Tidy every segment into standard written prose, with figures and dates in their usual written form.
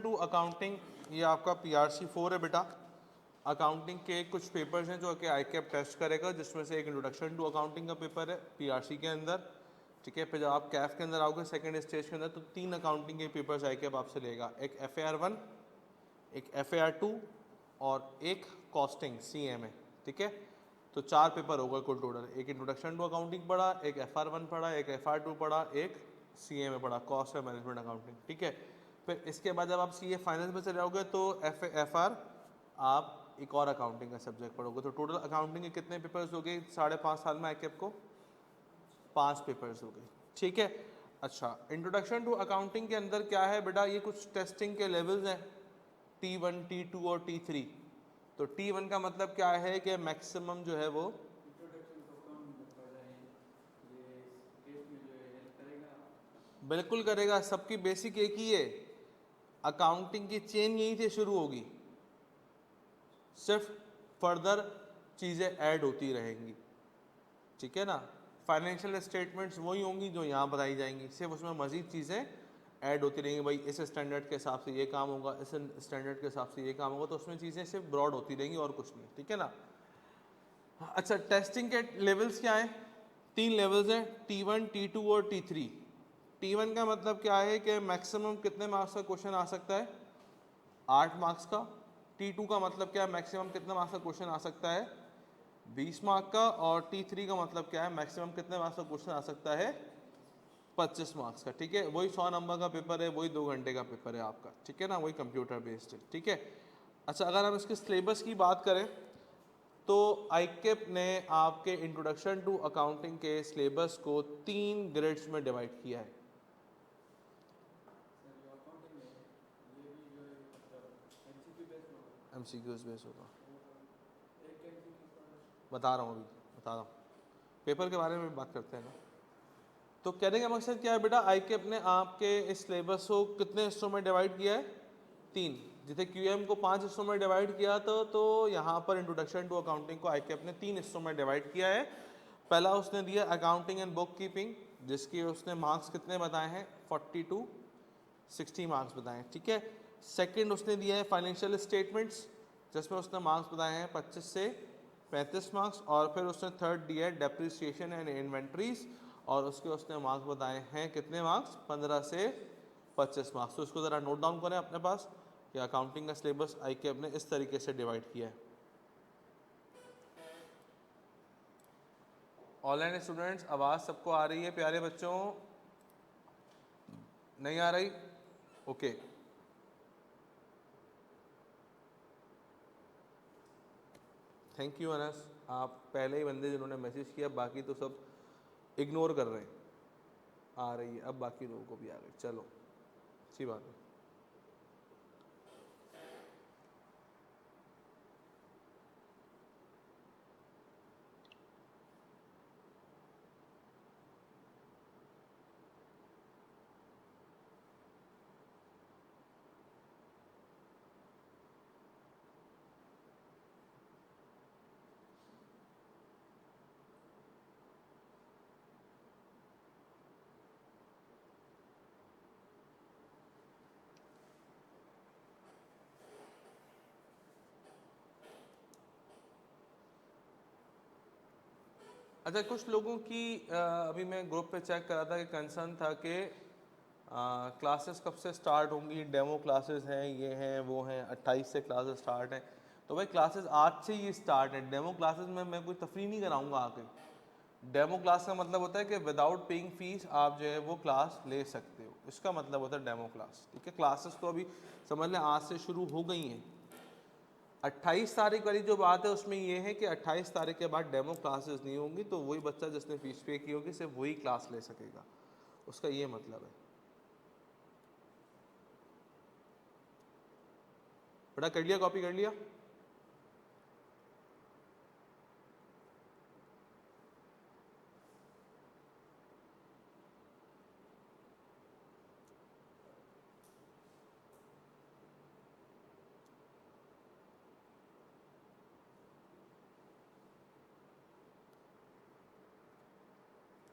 To accounting, ये आपका PRC 4 है बेटा। अकाउंटिंग के कुछ पेपर्स हैं जो कि ICAP टेस्ट करेगा, जिसमें से एक इंट्रोडक्शन टू अकाउंटिंग का पेपर है PRC के अंदर, ठीक है। फिर जब आप कैफ के अंदर आओगे सेकंड स्टेज के अंदर, तो 3 अकाउंटिंग के पेपर्स ICAP आपसे लेगा, एक FAR 1, एक FAR 2 और एक कॉस्टिंग CMA, ठीक है। तो 4 पेपर होगा कुल टोटल, एक इंट्रोडक्शन टू अकाउंटिंग पढ़ा, एक FR 1 पढ़ा, एक FR 2 पढ़ा, एक CMA पढ़ा, कॉस्ट एंड मैनेजमेंट अकाउंटिंग, ठीक है। फिर इसके बाद जब आप CA फाइनल में चले जाओगे तो FR आप एक और अकाउंटिंग का सब्जेक्ट पढ़ोगे। तो टोटल अकाउंटिंग के कितने पेपर्स हो गए 5.5 साल में ICAP को? 5 पेपर्स हो गए, ठीक है। अच्छा, इंट्रोडक्शन टू अकाउंटिंग के अंदर क्या है बेटा, ये कुछ टेस्टिंग के लेवल्स हैं, T1, T2 और T3। तो T1 का मतलब क्या है कि मैक्सिमम जो है वो बिल्कुल करेगा, सबकी बेसिक एक ही है, अकाउंटिंग की चेन यहीं से शुरू होगी, सिर्फ फर्दर चीज़ें ऐड होती रहेंगी, ठीक है ना। फाइनेंशियल स्टेटमेंट्स वही होंगी जो यहाँ बताई जाएंगी, सिर्फ उसमें मज़ीद चीज़ें ऐड होती रहेंगी। भाई इस स्टैंडर्ड के हिसाब से ये काम होगा, इस स्टैंडर्ड के हिसाब से ये काम होगा, तो उसमें चीज़ें सिर्फ ब्रॉड होती रहेंगी और कुछ नहीं, ठीक है ना। अच्छा, टेस्टिंग के लेवल्स क्या हैं? 3 लेवल्स हैं, T1, T2 और T3। T1 का मतलब क्या है कि मैक्सिमम कितने मार्क्स का क्वेश्चन आ सकता है? 8 मार्क्स का। T2 का मतलब क्या है, मैक्सिमम कितने मार्क्स का क्वेश्चन आ सकता है? 20 मार्क का। और T3 का मतलब क्या है, मैक्सिमम कितने मार्क्स का क्वेश्चन आ सकता है? 25 मार्क्स का, ठीक है। वही 100 नंबर का पेपर है, वही 2 घंटे का पेपर है आपका, ठीक है ना, वही कंप्यूटर बेस्ड है, ठीक है। अच्छा, अगर हम इसके सिलेबस की बात करें तो ICAP ने आपके इंट्रोडक्शन टू अकाउंटिंग के सिलेबस को 3 ग्रेड्स में डिवाइड किया है। MCQs बेस होगा, बता रहा हूँ, अभी बता रहा हूँ, पेपर के बारे में बात करते हैं ना। तो कहने का मकसद क्या है बेटा, ICAP ने आपके इस सिलेबस को कितने हिस्सों में डिवाइड किया है? 3। जिसे QM को 5 हिस्सों में डिवाइड किया था, तो यहाँ पर इंट्रोडक्शन टू अकाउंटिंग को ICAP ने 3 हिस्सों में डिवाइड किया है। पहला उसने दिया अकाउंटिंग एंड बुक कीपिंग, जिसके उसने मार्क्स कितने बताए हैं? 40 to 60 मार्क्स बताए हैं, ठीक है। सेकंड उसने दिया है फाइनेंशियल स्टेटमेंट्स, जिसमें उसने मार्क्स बताए हैं 25 से 35 मार्क्स। और फिर उसने थर्ड दिया है डेप्रिसिएशन एंड इन्वेंट्रीज, और उसके उसने मार्क्स बताए हैं कितने मार्क्स? 15 से 25 मार्क्स। तो इसको ज़रा नोट डाउन करें अपने पास कि अकाउंटिंग का सिलेबस ICAP ने इस तरीके से डिवाइड किया है। ऑनलाइन स्टूडेंट्स, आवाज़ सबको आ रही है प्यारे बच्चों? नहीं आ रही? ओके। थैंक यू अनस, आप पहले ही बंदे जिन्होंने मैसेज किया, बाकी तो सब इग्नोर कर रहे हैं। आ रही है अब, बाकी लोगों को भी आ गई, चलो अच्छी बात है। अच्छा, कुछ लोगों की अभी मैं ग्रुप पे चेक कर रहा था कि कंसर्न था कि क्लासेस कब से स्टार्ट होंगी, डेमो क्लासेस हैं, ये हैं वो हैं, 28 से क्लासेस स्टार्ट हैं। तो भाई क्लासेस आज से ही स्टार्ट है। डेमो क्लासेस में मैं कोई तफरी नहीं कराऊंगा आके। डेमो क्लास का मतलब होता है कि विदाउट पेइंग फीस आप जो है वो क्लास ले सकते हो, इसका मतलब होता है डेमो क्लास, ठीक है। क्लासेस तो अभी समझ लें आज से शुरू हो गई हैं। 28 तारीख वाली जो बात है उसमें ये है कि 28 तारीख के बाद डेमो क्लासेस नहीं होंगी, तो वही बच्चा जिसने फीस पे की होगी सिर्फ वही क्लास ले सकेगा, उसका ये मतलब है। बेटा कर लिया, कॉपी कर लिया?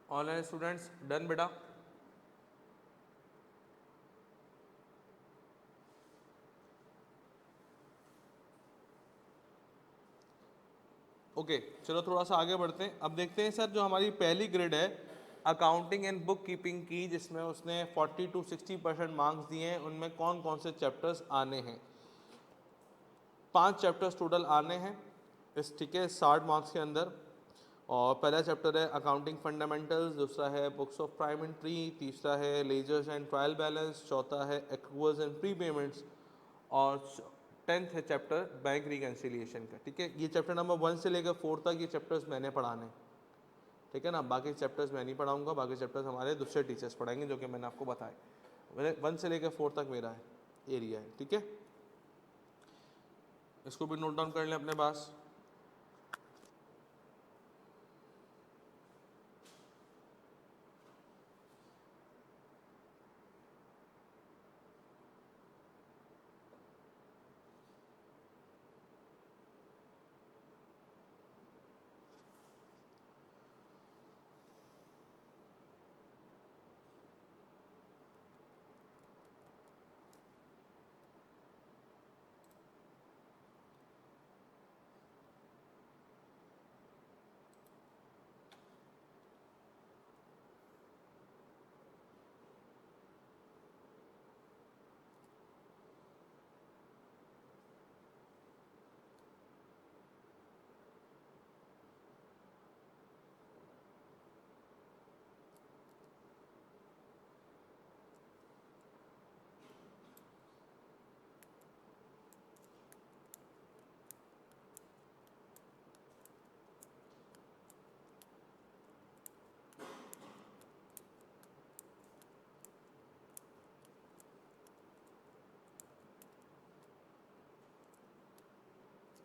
ऑनलाइन स्टूडेंट्स डन बेटा? ओके चलो थोड़ा सा आगे बढ़ते हैं। अब देखते हैं सर जो हमारी पहली ग्रेड है अकाउंटिंग एंड बुक कीपिंग की, जिसमें उसने 40 to 60% मार्क्स दिए हैं, उनमें कौन कौन से चैप्टर्स आने हैं। 5 चैप्टर्स टोटल आने हैं इस, ठीक है, 60 मार्क्स के अंदर। और पहला चैप्टर है अकाउंटिंग फंडामेंटल्स, दूसरा है बुक्स ऑफ प्राइम एंट्री, तीसरा है लेजर्स एंड ट्रायल बैलेंस, चौथा है एक्रूअल्स एंड प्री पेमेंट्स, और 10th है चैप्टर बैंक रिकन्सिलिएशन का। ठीक है, ये चैप्टर नंबर 1 से लेकर 4 तक ये चैप्टर्स मैंने पढ़ाने, ठीक है ना। बाकी चैप्टर्स मैं नहीं पढ़ाऊंगा, बाकी चैप्टर्स हमारे दूसरे टीचर्स पढ़ाएंगे जो कि मैंने आपको बताए। मैंने 1 से लेकर 4 तक मेरा है एरिया है, ठीक है। इसको भी नोट डाउन कर लें अपने पास।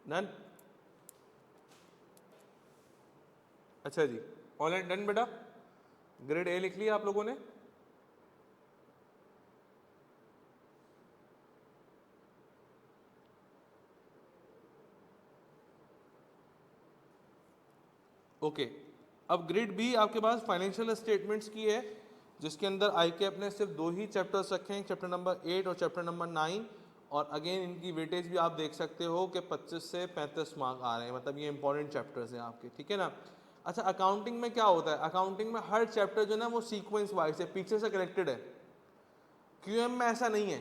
डन, अच्छा जी, ऑनलाइन डन बेटा। ग्रेड ए लिख लिया आप लोगों ने। ओके, अब ग्रेड बी आपके पास फाइनेंशियल स्टेटमेंट्स की है, जिसके अंदर आई के अपने सिर्फ 2 ही चैप्टर्स रखे हैं, चैप्टर नंबर 8 और चैप्टर नंबर 9। और अगेन इनकी वेटेज भी आप देख सकते हो कि 25 से 35 मार्क आ रहे हैं, मतलब ये इंपॉर्टेंट चैप्टर्स हैं आपके, ठीक है ना। अच्छा, अकाउंटिंग में क्या होता है, अकाउंटिंग में हर चैप्टर जो है ना वो सीक्वेंस वाइज है, पीछे से कनेक्टेड है। क्यूएम में ऐसा नहीं है,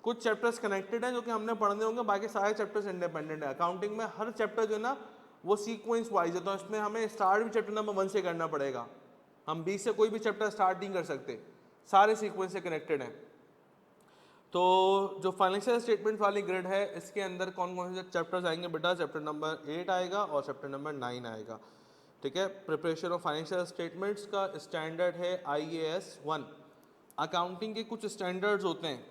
कुछ चैप्टर्स कनेक्टेड हैं जो कि हमने पढ़ने होंगे, बाकी सारे चैप्टर्स इंडिपेंडेंट है। अकाउंटिंग में हर चैप्टर जो है ना वो सीक्वेंस वाइज है, तो इसमें हमें स्टार्ट भी चैप्टर नंबर 1 से करना पड़ेगा। हम 20 से कोई भी चैप्टर स्टार्ट नहीं कर सकते, सारे सीक्वेंस से कनेक्टेड हैं। तो जो फाइनेंशियल स्टेटमेंट वाली ग्रेड है इसके अंदर कौन कौन से चैप्टर्स आएंगे बेटा, चैप्टर नंबर 8 आएगा और चैप्टर नंबर 9 आएगा, ठीक है। प्रिपरेशन ऑफ फाइनेंशियल स्टेटमेंट्स का स्टैंडर्ड है IAS 1। अकाउंटिंग के कुछ स्टैंडर्ड्स होते हैं,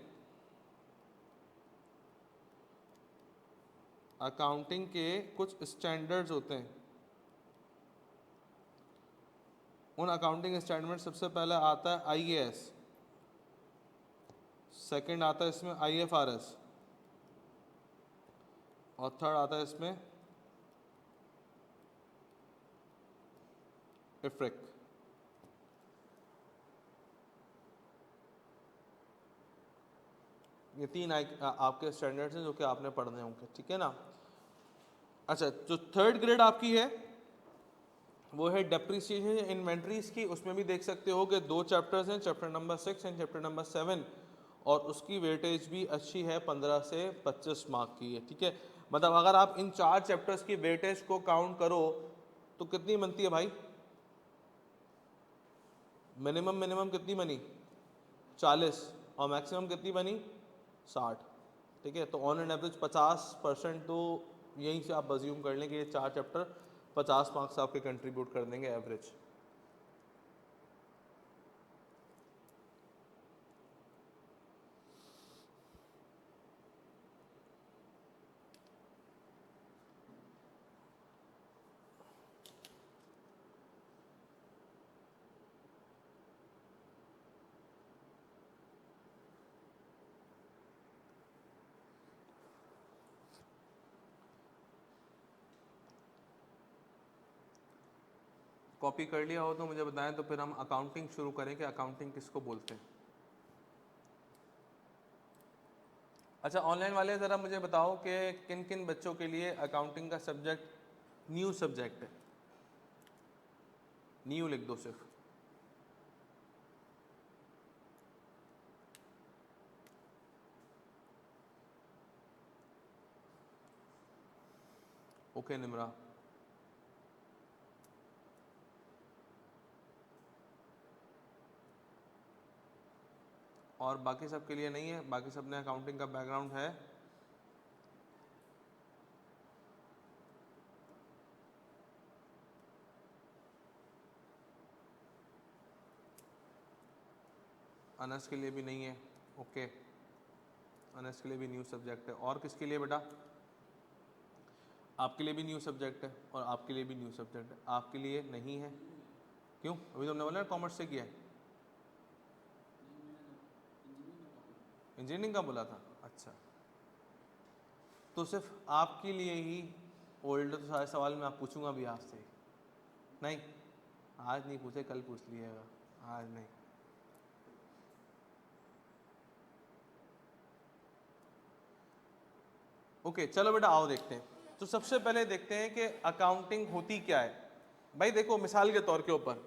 अकाउंटिंग के कुछ स्टैंडर्ड्स होते हैं। उन अकाउंटिंग स्टैंडर्ड सबसे पहले आता है IAS, सेकंड आता है इसमें IFRS, और थर्ड आता है इसमें IFRIC। ये 3 आपके स्टैंडर्ड्स हैं जो कि आपने पढ़ने होंगे, ठीक है ना। अच्छा, जो थर्ड ग्रेड आपकी है वो है डेप्रिसिएशन इन्वेंट्रीज की। उसमें भी देख सकते हो कि 2 चैप्टर्स हैं, chapter number 6 and chapter number 7, और उसकी वेटेज भी अच्छी है, 15 से 25 मार्क की है, ठीक है। मतलब अगर आप इन 4 चैप्टर्स की वेटेज को काउंट करो तो कितनी बनती है भाई, मिनिमम मिनिमम कितनी बनी, 40, और मैक्सिमम कितनी बनी, 60, ठीक है। तो ऑन एन एवरेज 50% तो यहीं से आप अज्यूम कर लें कि ये 4 चैप्टर 50 मार्क्स आपके कंट्रीब्यूट कर देंगे एवरेज। कॉपी कर लिया हो तो मुझे बताएं, तो फिर हम अकाउंटिंग शुरू करें कि अकाउंटिंग किसको बोलते हैं। अच्छा, ऑनलाइन वाले ज़रा मुझे बताओ कि किन किन बच्चों के लिए अकाउंटिंग का सब्जेक्ट न्यू सब्जेक्ट है, न्यू लिख दो सिर्फ। ओके निम्रा, और बाकी सब के लिए नहीं है, बाकी सब ने अकाउंटिंग का बैकग्राउंड है। अनस के लिए भी नहीं है, ओके, अनस के लिए भी न्यू सब्जेक्ट है। और किसके लिए बेटा? आपके लिए भी न्यू सब्जेक्ट है और आपके लिए भी न्यू सब्जेक्ट है, आपके लिए नहीं है। क्यों? अभी तुमने बोला कॉमर्स से किया है, इंजीनियरिंग का बोला था, अच्छा। तो सिर्फ आपके लिए ही ओल्ड, तो सारे सवाल मैं आप पूछूंगा भी आपसे, नहीं आज नहीं पूछे, कल पूछ लीजिएगा, आज नहीं। ओके चलो बेटा आओ देखते हैं। तो सबसे पहले देखते हैं कि अकाउंटिंग होती क्या है। भाई देखो मिसाल के तौर के ऊपर,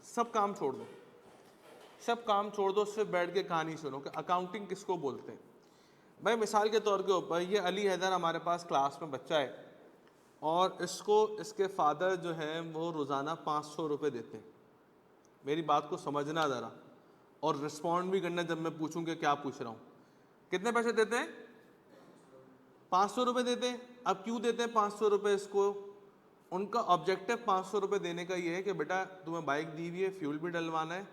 सब काम छोड़ दो, सब काम छोड़ दो, सिर्फ बैठ के कहानी सुनो कि अकाउंटिंग किसको बोलते हैं। भाई मिसाल के तौर के ऊपर ये अली हैदर हमारे पास क्लास में बच्चा है और इसको इसके फादर जो है वो रोज़ाना 500 रुपये देते हैं। मेरी बात को समझना ज़रा और रिस्पॉन्ड भी करना जब मैं पूछूं कि क्या पूछ रहा हूँ। कितने पैसे देते हैं? 500 रुपये देते हैं। अब क्यों देते हैं 500 रुपये इसको? उनका ऑब्जेक्टिव 500 रुपये देने का ये है कि बेटा तुम्हें बाइक दी हुई है, फ्यूल भी डलवाना है,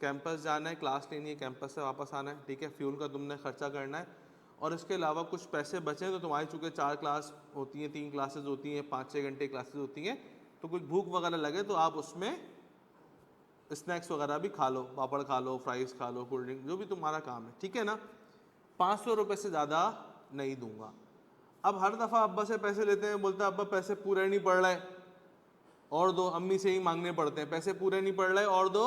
कैंपस जाना है, क्लास लेनी है, कैंपस से वापस आना है, ठीक है, फ्यूल का तुमने खर्चा करना है, और इसके अलावा कुछ पैसे बचे तो तुम्हारी चूँकि 4 क्लास होती हैं, 3 क्लासेज होती हैं, 5-6 घंटे क्लासेज होती हैं, तो कुछ भूख वगैरह लगे तो आप उसमें स्नैक्स वगैरह भी खा लो, पापड़ खा लो, फ्राइज़ खा लो, कोल्ड ड्रिंक, जो भी तुम्हारा काम है, ठीक है ना। 500 रुपये से ज़्यादा नहीं दूंगा। अब हर दफ़ा अब्बा से पैसे लेते हैं, बोलता है अब्बा पैसे पूरे नहीं पड़ रहे और दो, अम्मी से ही मांगने पड़ते हैं, पैसे पूरे नहीं पड़ रहे और दो,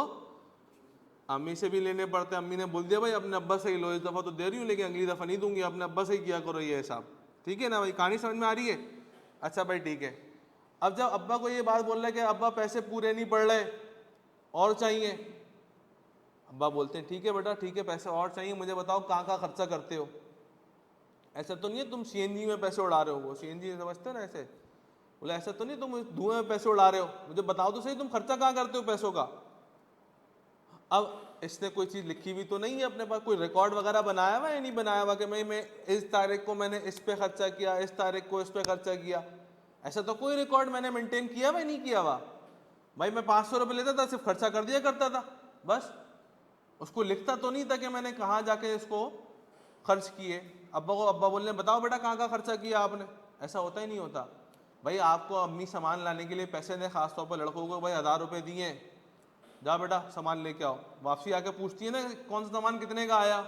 अम्मी से भी लेने पड़ते हैं। अम्मी ने बोल दिया भाई अपने अब्बा से ही लो, इस दफ़ा तो दे रही हूँ लेकिन अगली दफ़ा नहीं दूंगी, अपने अब्बा से ही किया करो ये हिसाब, ठीक है ना भाई, कहानी समझ में आ रही है? अच्छा भाई ठीक है। अब जब अब्बा को ये बात बोल रहे कि अब्बा पैसे पूरे नहीं पड़ रहे और चाहिए, अब्बा बोलते हैं ठीक है बेटा ठीक है, पैसे और चाहिए, मुझे बताओ कहाँ कहाँ खर्चा करते हो। ऐसा तो नहीं है तुम सीएनजी में पैसे उड़ा रहे हो, वो सीएनजी समझते हो ना ऐसे, बोले ऐसा तो नहीं तुम धुएं में पैसे उड़ा रहे हो, मुझे बताओ तो सही तुम खर्चा कहाँ करते हो पैसों का। अब इसने कोई चीज़ लिखी हुई तो नहीं है अपने पास, कोई रिकॉर्ड वगैरह बनाया हुआ या नहीं बनाया हुआ कि मैं इस तारीख को मैंने इस पे खर्चा किया, इस तारीख को इस पे खर्चा किया, ऐसा तो कोई रिकॉर्ड मैंने मेंटेन किया हुआ नहीं किया हुआ। भाई मैं 500 रुपये लेता था, सिर्फ खर्चा कर दिया करता था बस, उसको लिखता तो नहीं था कि मैंने कहाँ जाके इसको खर्च किए। अब्बा को अब्बा बोलने बताओ बेटा कहाँ कहाँ खर्चा किया आपने, ऐसा होता ही नहीं होता। भाई आपको अम्मी सामान लाने के लिए पैसे दें, खासतौर पर लड़कों को, भाई 1000 रुपये दिए, जा बेटा सामान लेके आओ, वापसी आके पूछती है ना कौन सा सामान कितने का आया,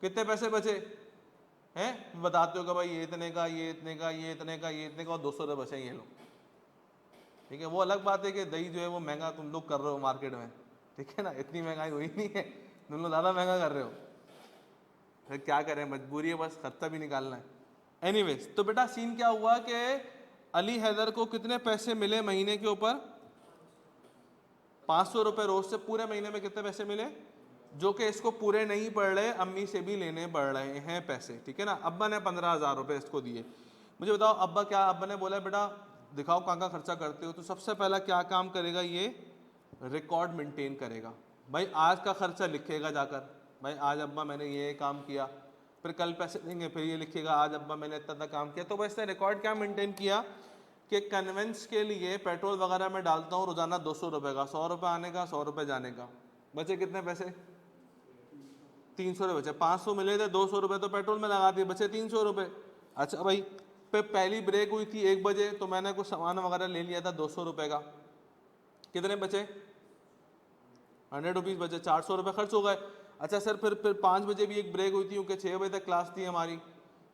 कितने पैसे बचे हैं, बताते हो कि भाई ये इतने का, ये इतने का, ये इतने का, ये इतने का, और 200 रुपये बचे ये लो, ठीक है। वो अलग बात है कि दही जो है वो महंगा तुम लोग कर रहे हो मार्केट में, ठीक है ना, इतनी महंगाई हुई नहीं है, तुम लोग ज़्यादा महंगा कर रहे हो, फिर क्या करें, मजबूरी है, बस खर्चा भी निकालना है। एनीवेज, तो बेटा सीन क्या हुआ कि अली हैदर को कितने पैसे मिले महीने के ऊपर? 500 रुपये रोज से। पूरे महीने में कितने पैसे मिले? जो कि इसको पूरे नहीं पड़ रहे, अम्मी से भी लेने पड़ रहे हैं पैसे, ठीक है ना। अब्बा ने 15,000 रुपये इसको दिए। मुझे बताओ अब्बा क्या, अब्बा ने बोला बेटा दिखाओ कहाँ कहाँ खर्चा करते हो, तो सबसे पहला क्या काम करेगा, ये रिकॉर्ड मेंटेन करेगा। भाई आज का खर्चा लिखेगा जाकर, भाई आज अब्बा मैंने ये काम किया, फिर कल पैसे देंगे फिर ये लिखेगा आज अब्बा मैंने इतना काम किया। तो बस इसने रिकॉर्ड क्या मेंटेन किया कि कन्वेंस के लिए पेट्रोल वगैरह में डालता हूँ रोज़ाना 200 रुपये का, 100 रुपये आने का, 100 रुपये जाने का, बचे कितने पैसे? 300 रुपये बचे। 500 मिले थे, 200 रुपये तो पेट्रोल में लगा दिए, बचे 300 रुपये। अच्छा भाई फिर पहली ब्रेक हुई थी 1 बजे, तो मैंने कुछ सामान वगैरह ले लिया था 200 रुपये का, कितने बचे? 100 रुपीज़ बचे, 400 रुपये खर्च हो गए। अच्छा सर फिर 5 बजे भी एक ब्रेक हुई थी क्योंकि 6 बजे तक क्लास थी हमारी,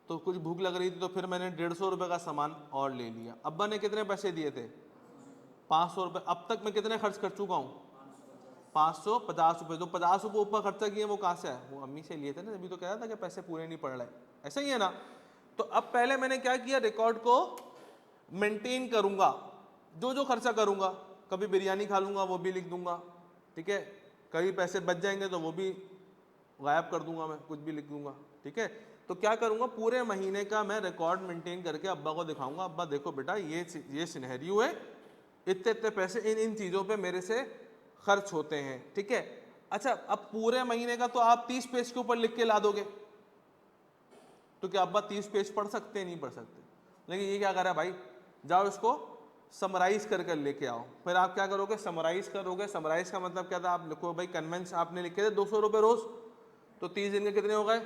तो कुछ भूख लग रही थी, तो फिर मैंने 150 रुपये का सामान और ले लिया। अब्बा ने कितने पैसे दिए थे? 500 रुपये। अब तक मैं कितने खर्च कर चुका हूँ? 550 रुपये। तो 50 रुपये ऊपर खर्चा किए, वो कहाँ से आए? वो अम्मी से लिए थे ना, अभी तो कह रहा था कि पैसे पूरे नहीं पड़ रहे, ऐसा ही है ना। तो अब पहले मैंने क्या किया, रिकॉर्ड को मेंटेन करूंगा, जो जो खर्चा करूंगा, कभी बिरयानी खा लूंगा वो भी लिख दूंगा, ठीक है, कभी पैसे बच जाएंगे तो वो भी गायब कर दूंगा, मैं कुछ भी लिख दूंगा, ठीक है। तो क्या करूंगा, पूरे महीने का मैं रिकॉर्ड मेंटेन करके अब्बा को दिखाऊंगा, अब्बा देखो बेटा ये सिनेरियो है, इतने इतने पैसे इन इन चीज़ों पे मेरे से खर्च होते हैं, ठीक है। अच्छा, अब पूरे महीने का तो आप 30 पेज के ऊपर लिख के ला दोगे, तो क्या अब्बा 30 पेज पढ़ सकते हैं? नहीं पढ़ सकते। लेकिन ये क्या कर रहा है भाई, जाओ इसको समराइज करके लेके आओ। फिर आप क्या करोगे, समराइज करोगे। समराइज का मतलब क्या था, आप लिखो भाई कन्वेंस आपने लिखे थे 200 रुपये रोज, तो 30 दिन के कितने हो गए,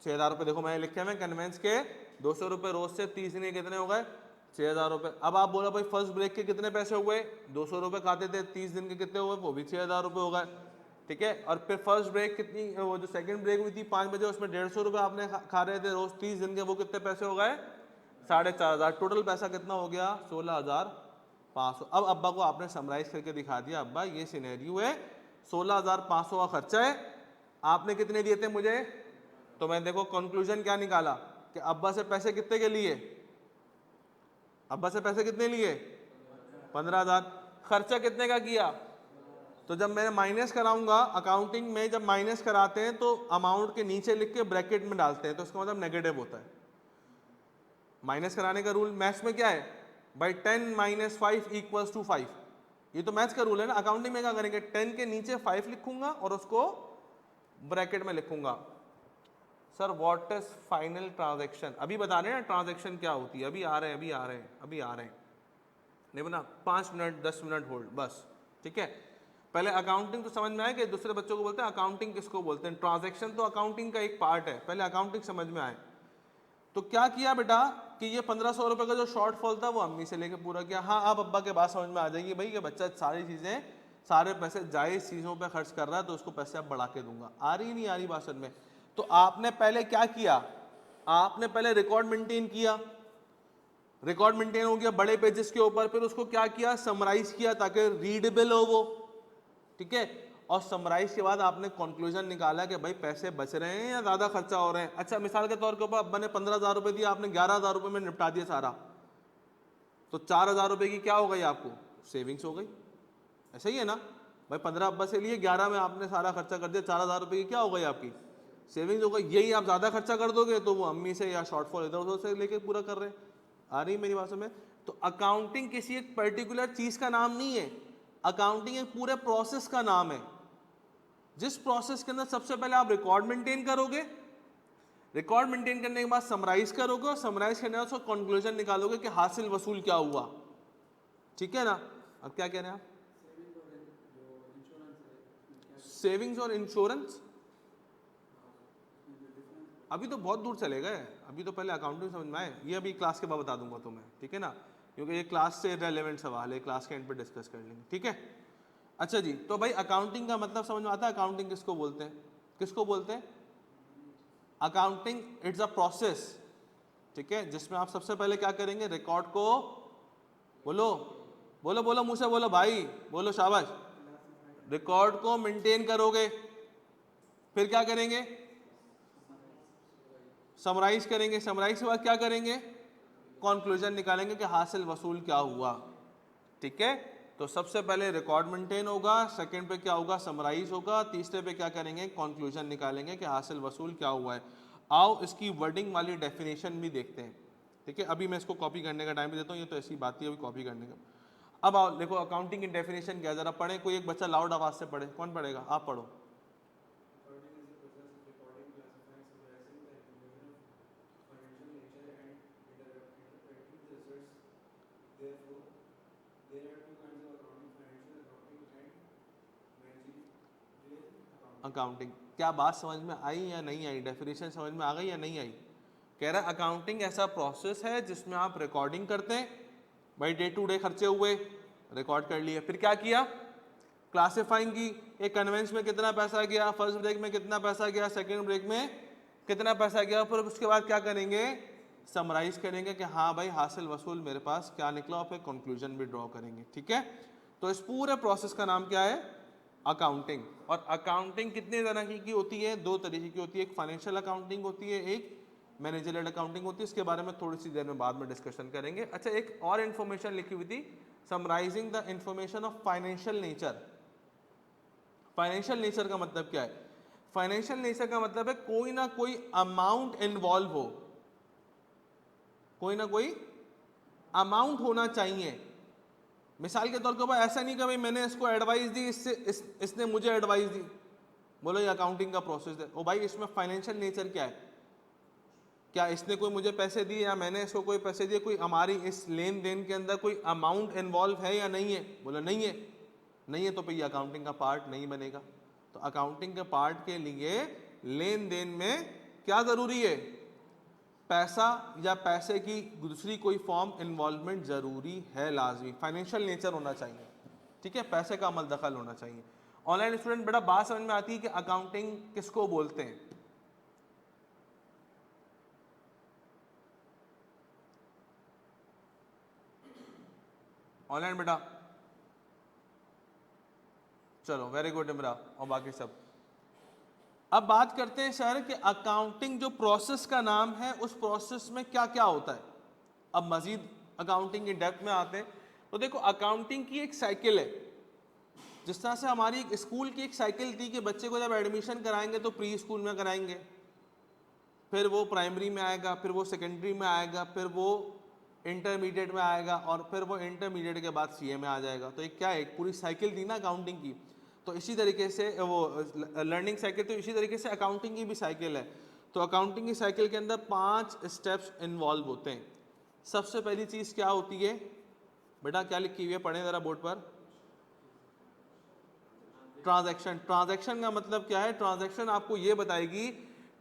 6,000 रुपये। देखो मैंने लिखे हैं कन्वेंस के 200 रुपये रोज से 30 दिन के कितने हो गए, 6,000 रुपये। अब आप बोलो भाई फर्स्ट ब्रेक के कितने पैसे हुए, 200 रुपये खाते थे, 30 दिन के कितने हुए, वो भी 6,000 रुपये हो गए, ठीक है। और फिर फर्स्ट ब्रेक कितनी, वो जो सेकंड ब्रेक हुई थी 5 बजे, उसमें 150 रुपये आपने खा रहे थे रोज 30 दिन के, वो कितने पैसे हो गए, 4,500। टोटल पैसा कितना हो गया, 16,500। अब अब्बा को आपने समराइज करके दिखा दिया, अब्बा ये सिनेरियो है, 16,500 का खर्चा है, आपने कितने दिए थे मुझे। तो मैं देखो कंक्लूजन क्या निकाला कि अब्बा से पैसे कितने के लिए, अब्बा से पैसे कितने लिए, 15,000। खर्चा कितने का किया, तो जब मैं माइनस कराऊंगा, अकाउंटिंग में जब माइनस कराते हैं तो अमाउंट के नीचे लिख के ब्रैकेट में डालते हैं, तो इसका मतलब नेगेटिव होता है। माइनस कराने का रूल मैथ्स में क्या है भाई, 10 - 5 = 5। ये तो मैथ्स का रूल है ना। अकाउंटिंग में क्या करेंगे, 10 के नीचे 5 लिखूंगा और उसको ब्रैकेट में लिखूंगा। Sir what is final transaction, अभी बता रहे हैं ना ट्रांजैक्शन क्या होती है, अभी आ रहे हैं, अभी आ रहे हैं, अभी आ रहे हैं, नहीं बना, 5 मिनट 10 मिनट होल्ड बस, ठीक है। पहले अकाउंटिंग तो समझ में आए कि दूसरे बच्चों को बोलते हैं अकाउंटिंग किसको बोलते हैं, ट्रांजैक्शन तो अकाउंटिंग का एक पार्ट है, पहले अकाउंटिंग समझ में आए। तो क्या किया बेटा कि ये 1,500 रुपये का जो शॉर्टफॉल था वो अम्मी से लेके पूरा किया। हाँ, आप अब्बा के बात समझ में आ जाएगी भाई कि बच्चा सारी चीज़ें, सारे पैसे जायज़ चीज़ों पे खर्च कर रहा है, तो उसको पैसे अब बढ़ा के दूंगा। आ रही नहीं आ रही बात समझ में। तो आपने पहले क्या किया, आपने पहले रिकॉर्ड मेंटेन किया, रिकॉर्ड मेंटेन हो गया बड़े पेजेस के ऊपर, फिर उसको क्या किया, समराइज किया ताकि रीडेबल हो वो, ठीक है। और समराइज के बाद आपने कंक्लूजन निकाला कि भाई पैसे बच रहे हैं या ज़्यादा खर्चा हो रहे हैं। अच्छा, मिसाल के तौर के ऊपर अब्बा ने 15,000 रुपये दिया, आपने 11,000 रुपये में निपटा दिया सारा, तो 4,000 रुपये की क्या हो गई, आपको सेविंग्स हो गई। ऐसा ही है ना भाई, 15 अब्बा से लिए, 11 में आपने सारा खर्चा कर दिया, 4,000 रुपये की क्या हो गई, आपकी सेविंग्स हो गई। यही आप ज़्यादा खर्चा कर दोगे तो वो अम्मी से या शॉर्टफॉल इधर उधर से लेके पूरा कर रहे हैं। आ रही मेरी बात में। तो अकाउंटिंग किसी एक पर्टिकुलर चीज़ का नाम नहीं है, अकाउंटिंग एक पूरे प्रोसेस का नाम है, जिस प्रोसेस के अंदर सबसे पहले आप रिकॉर्ड मेंटेन करोगे, रिकॉर्ड मेंटेन करने के बाद समराइज करोगे, और समराइज करने के बाद उसका कंक्लूजन निकालोगे कि हासिल वसूल क्या हुआ, ठीक है ना। अब क्या कह रहे हैं आप, सेविंग्स और इंश्योरेंस अभी तो बहुत दूर चले गए, अभी तो पहले अकाउंटिंग समझ में आए, ये अभी क्लास के बाद बता दूंगा तुम्हें, ठीक है ना, क्योंकि ये क्लास से रेलेवेंट सवाल है, क्लास के एंड पे डिस्कस कर लेंगे, ठीक है। अच्छा जी, तो भाई अकाउंटिंग का मतलब समझ में आता है, अकाउंटिंग किसको बोलते हैं, किसको बोलते हैं, अकाउंटिंग इट्स अ प्रोसेस, ठीक है, जिसमें आप सबसे पहले क्या करेंगे, रिकॉर्ड को, बोलो बोलो बोलो मुंह से बोलो भाई, बोलो शाबाश, रिकॉर्ड को मेंटेन करोगे, फिर क्या करेंगे, समराइज करेंगे, समराइज के बाद क्या करेंगे, कंक्लूजन निकालेंगे कि हासिल वसूल क्या हुआ, ठीक है। तो सबसे पहले रिकॉर्ड मेंटेन होगा, सेकंड पे क्या होगा, समराइज होगा, तीसरे पे क्या करेंगे, कंक्लूजन निकालेंगे कि हासिल वसूल क्या हुआ है। आओ इसकी वर्डिंग वाली डेफिनेशन भी देखते हैं, ठीक है। अभी मैं इसको कॉपी करने का टाइम भी देता हूँ, ये तो ऐसी बात ही अभी कॉपी करने का। अब आओ देखो अकाउंटिंग की डेफिनेशन क्या, जरा पढ़े, कोई एक बच्चा लाउड आवाज से पढ़े, कौन पढ़ेगा, आप पढ़ो। अकाउंटिंग, क्या बात समझ में आई या नहीं आई, डेफिनेशन समझ में आ गई या नहीं आई। कह रहा है अकाउंटिंग ऐसा प्रोसेस है जिसमें आप रिकॉर्डिंग करते हैं, भाई डे टू डे खर्चे हुए रिकॉर्ड कर लिए, फिर क्या किया, क्लासिफाइंग की, एक कन्वेंस में कितना पैसा गया, फर्स्ट ब्रेक में कितना पैसा गया, सेकंड ब्रेक में कितना पैसा गया, फिर उसके बाद क्या करेंगे, समराइज करेंगे कि हाँ भाई हासिल वसूल मेरे पास क्या निकला, और फिर कंक्लूजन भी ड्रॉ करेंगे, ठीक है। तो इस पूरे प्रोसेस का नाम क्या है, अकाउंटिंग। और अकाउंटिंग कितने तरह की होती है, दो तरीके की होती है, एक फाइनेंशियल अकाउंटिंग होती है, एक मैनेजरियल अकाउंटिंग होती है, इसके बारे में थोड़ी सी देर में बाद में डिस्कशन करेंगे। अच्छा, एक और इन्फॉर्मेशन लिखी हुई थी, summarizing the information of financial nature. Financial nature का मतलब क्या है? फाइनेंशियल नेचर का मतलब है कोई ना कोई अमाउंट इन्वॉल्व हो, कोई ना कोई अमाउंट होना चाहिए। मिसाल के तौर पर ऐसा नहीं कि भाई मैंने इसको एडवाइस दी, इसने मुझे एडवाइस दी, बोलो ये अकाउंटिंग का प्रोसेस है। ओ भाई, इसमें फाइनेंशियल नेचर क्या है? क्या इसने कोई मुझे पैसे दिए या मैंने इसको कोई पैसे दिए? कोई हमारी इस लेन देन के अंदर कोई अमाउंट इन्वॉल्व है या नहीं है? बोलो नहीं है। नहीं है तो फिर ये अकाउंटिंग का पार्ट नहीं बनेगा। तो अकाउंटिंग के पार्ट के लिए लेन देन में क्या जरूरी है? पैसा या पैसे की दूसरी कोई फॉर्म इन्वॉल्वमेंट जरूरी है, लाजमी। फाइनेंशियल नेचर होना चाहिए, ठीक है, पैसे का अमल दखल होना चाहिए। ऑनलाइन स्टूडेंट बेटा बात समझ में आती है कि अकाउंटिंग किसको बोलते हैं? ऑनलाइन बेटा चलो, वेरी गुड इमरा और बाकी सब। अब बात करते हैं सर कि अकाउंटिंग जो प्रोसेस का नाम है, उस प्रोसेस में क्या क्या होता है। अब मजीद अकाउंटिंग की डेप्थ में आते हैं तो देखो, अकाउंटिंग की एक साइकिल है। जिस तरह से हमारी एक स्कूल की एक साइकिल थी कि बच्चे को जब एडमिशन कराएंगे तो प्री स्कूल में कराएंगे, फिर वो प्राइमरी में आएगा, फिर वो सेकेंडरी में आएगा, फिर वो इंटरमीडिएट में आएगा, और फिर वो इंटरमीडिएट के बाद सीए में आ जाएगा। तो एक क्या है, एक पूरी साइकिल थी ना अकाउंटिंग की। तो इसी तरीके से वो लर्निंग साइकिल, तो इसी तरीके से अकाउंटिंग की भी साइकिल है। तो अकाउंटिंग की साइकिल के अंदर 5 स्टेप्स इन्वॉल्व होते हैं। सबसे पहली चीज़ क्या होती है बेटा? क्या लिखी हुई है, पढ़ें ज़रा बोर्ड पर। ट्रांजैक्शन। ट्रांजैक्शन का मतलब क्या है? ट्रांजैक्शन आपको ये बताएगी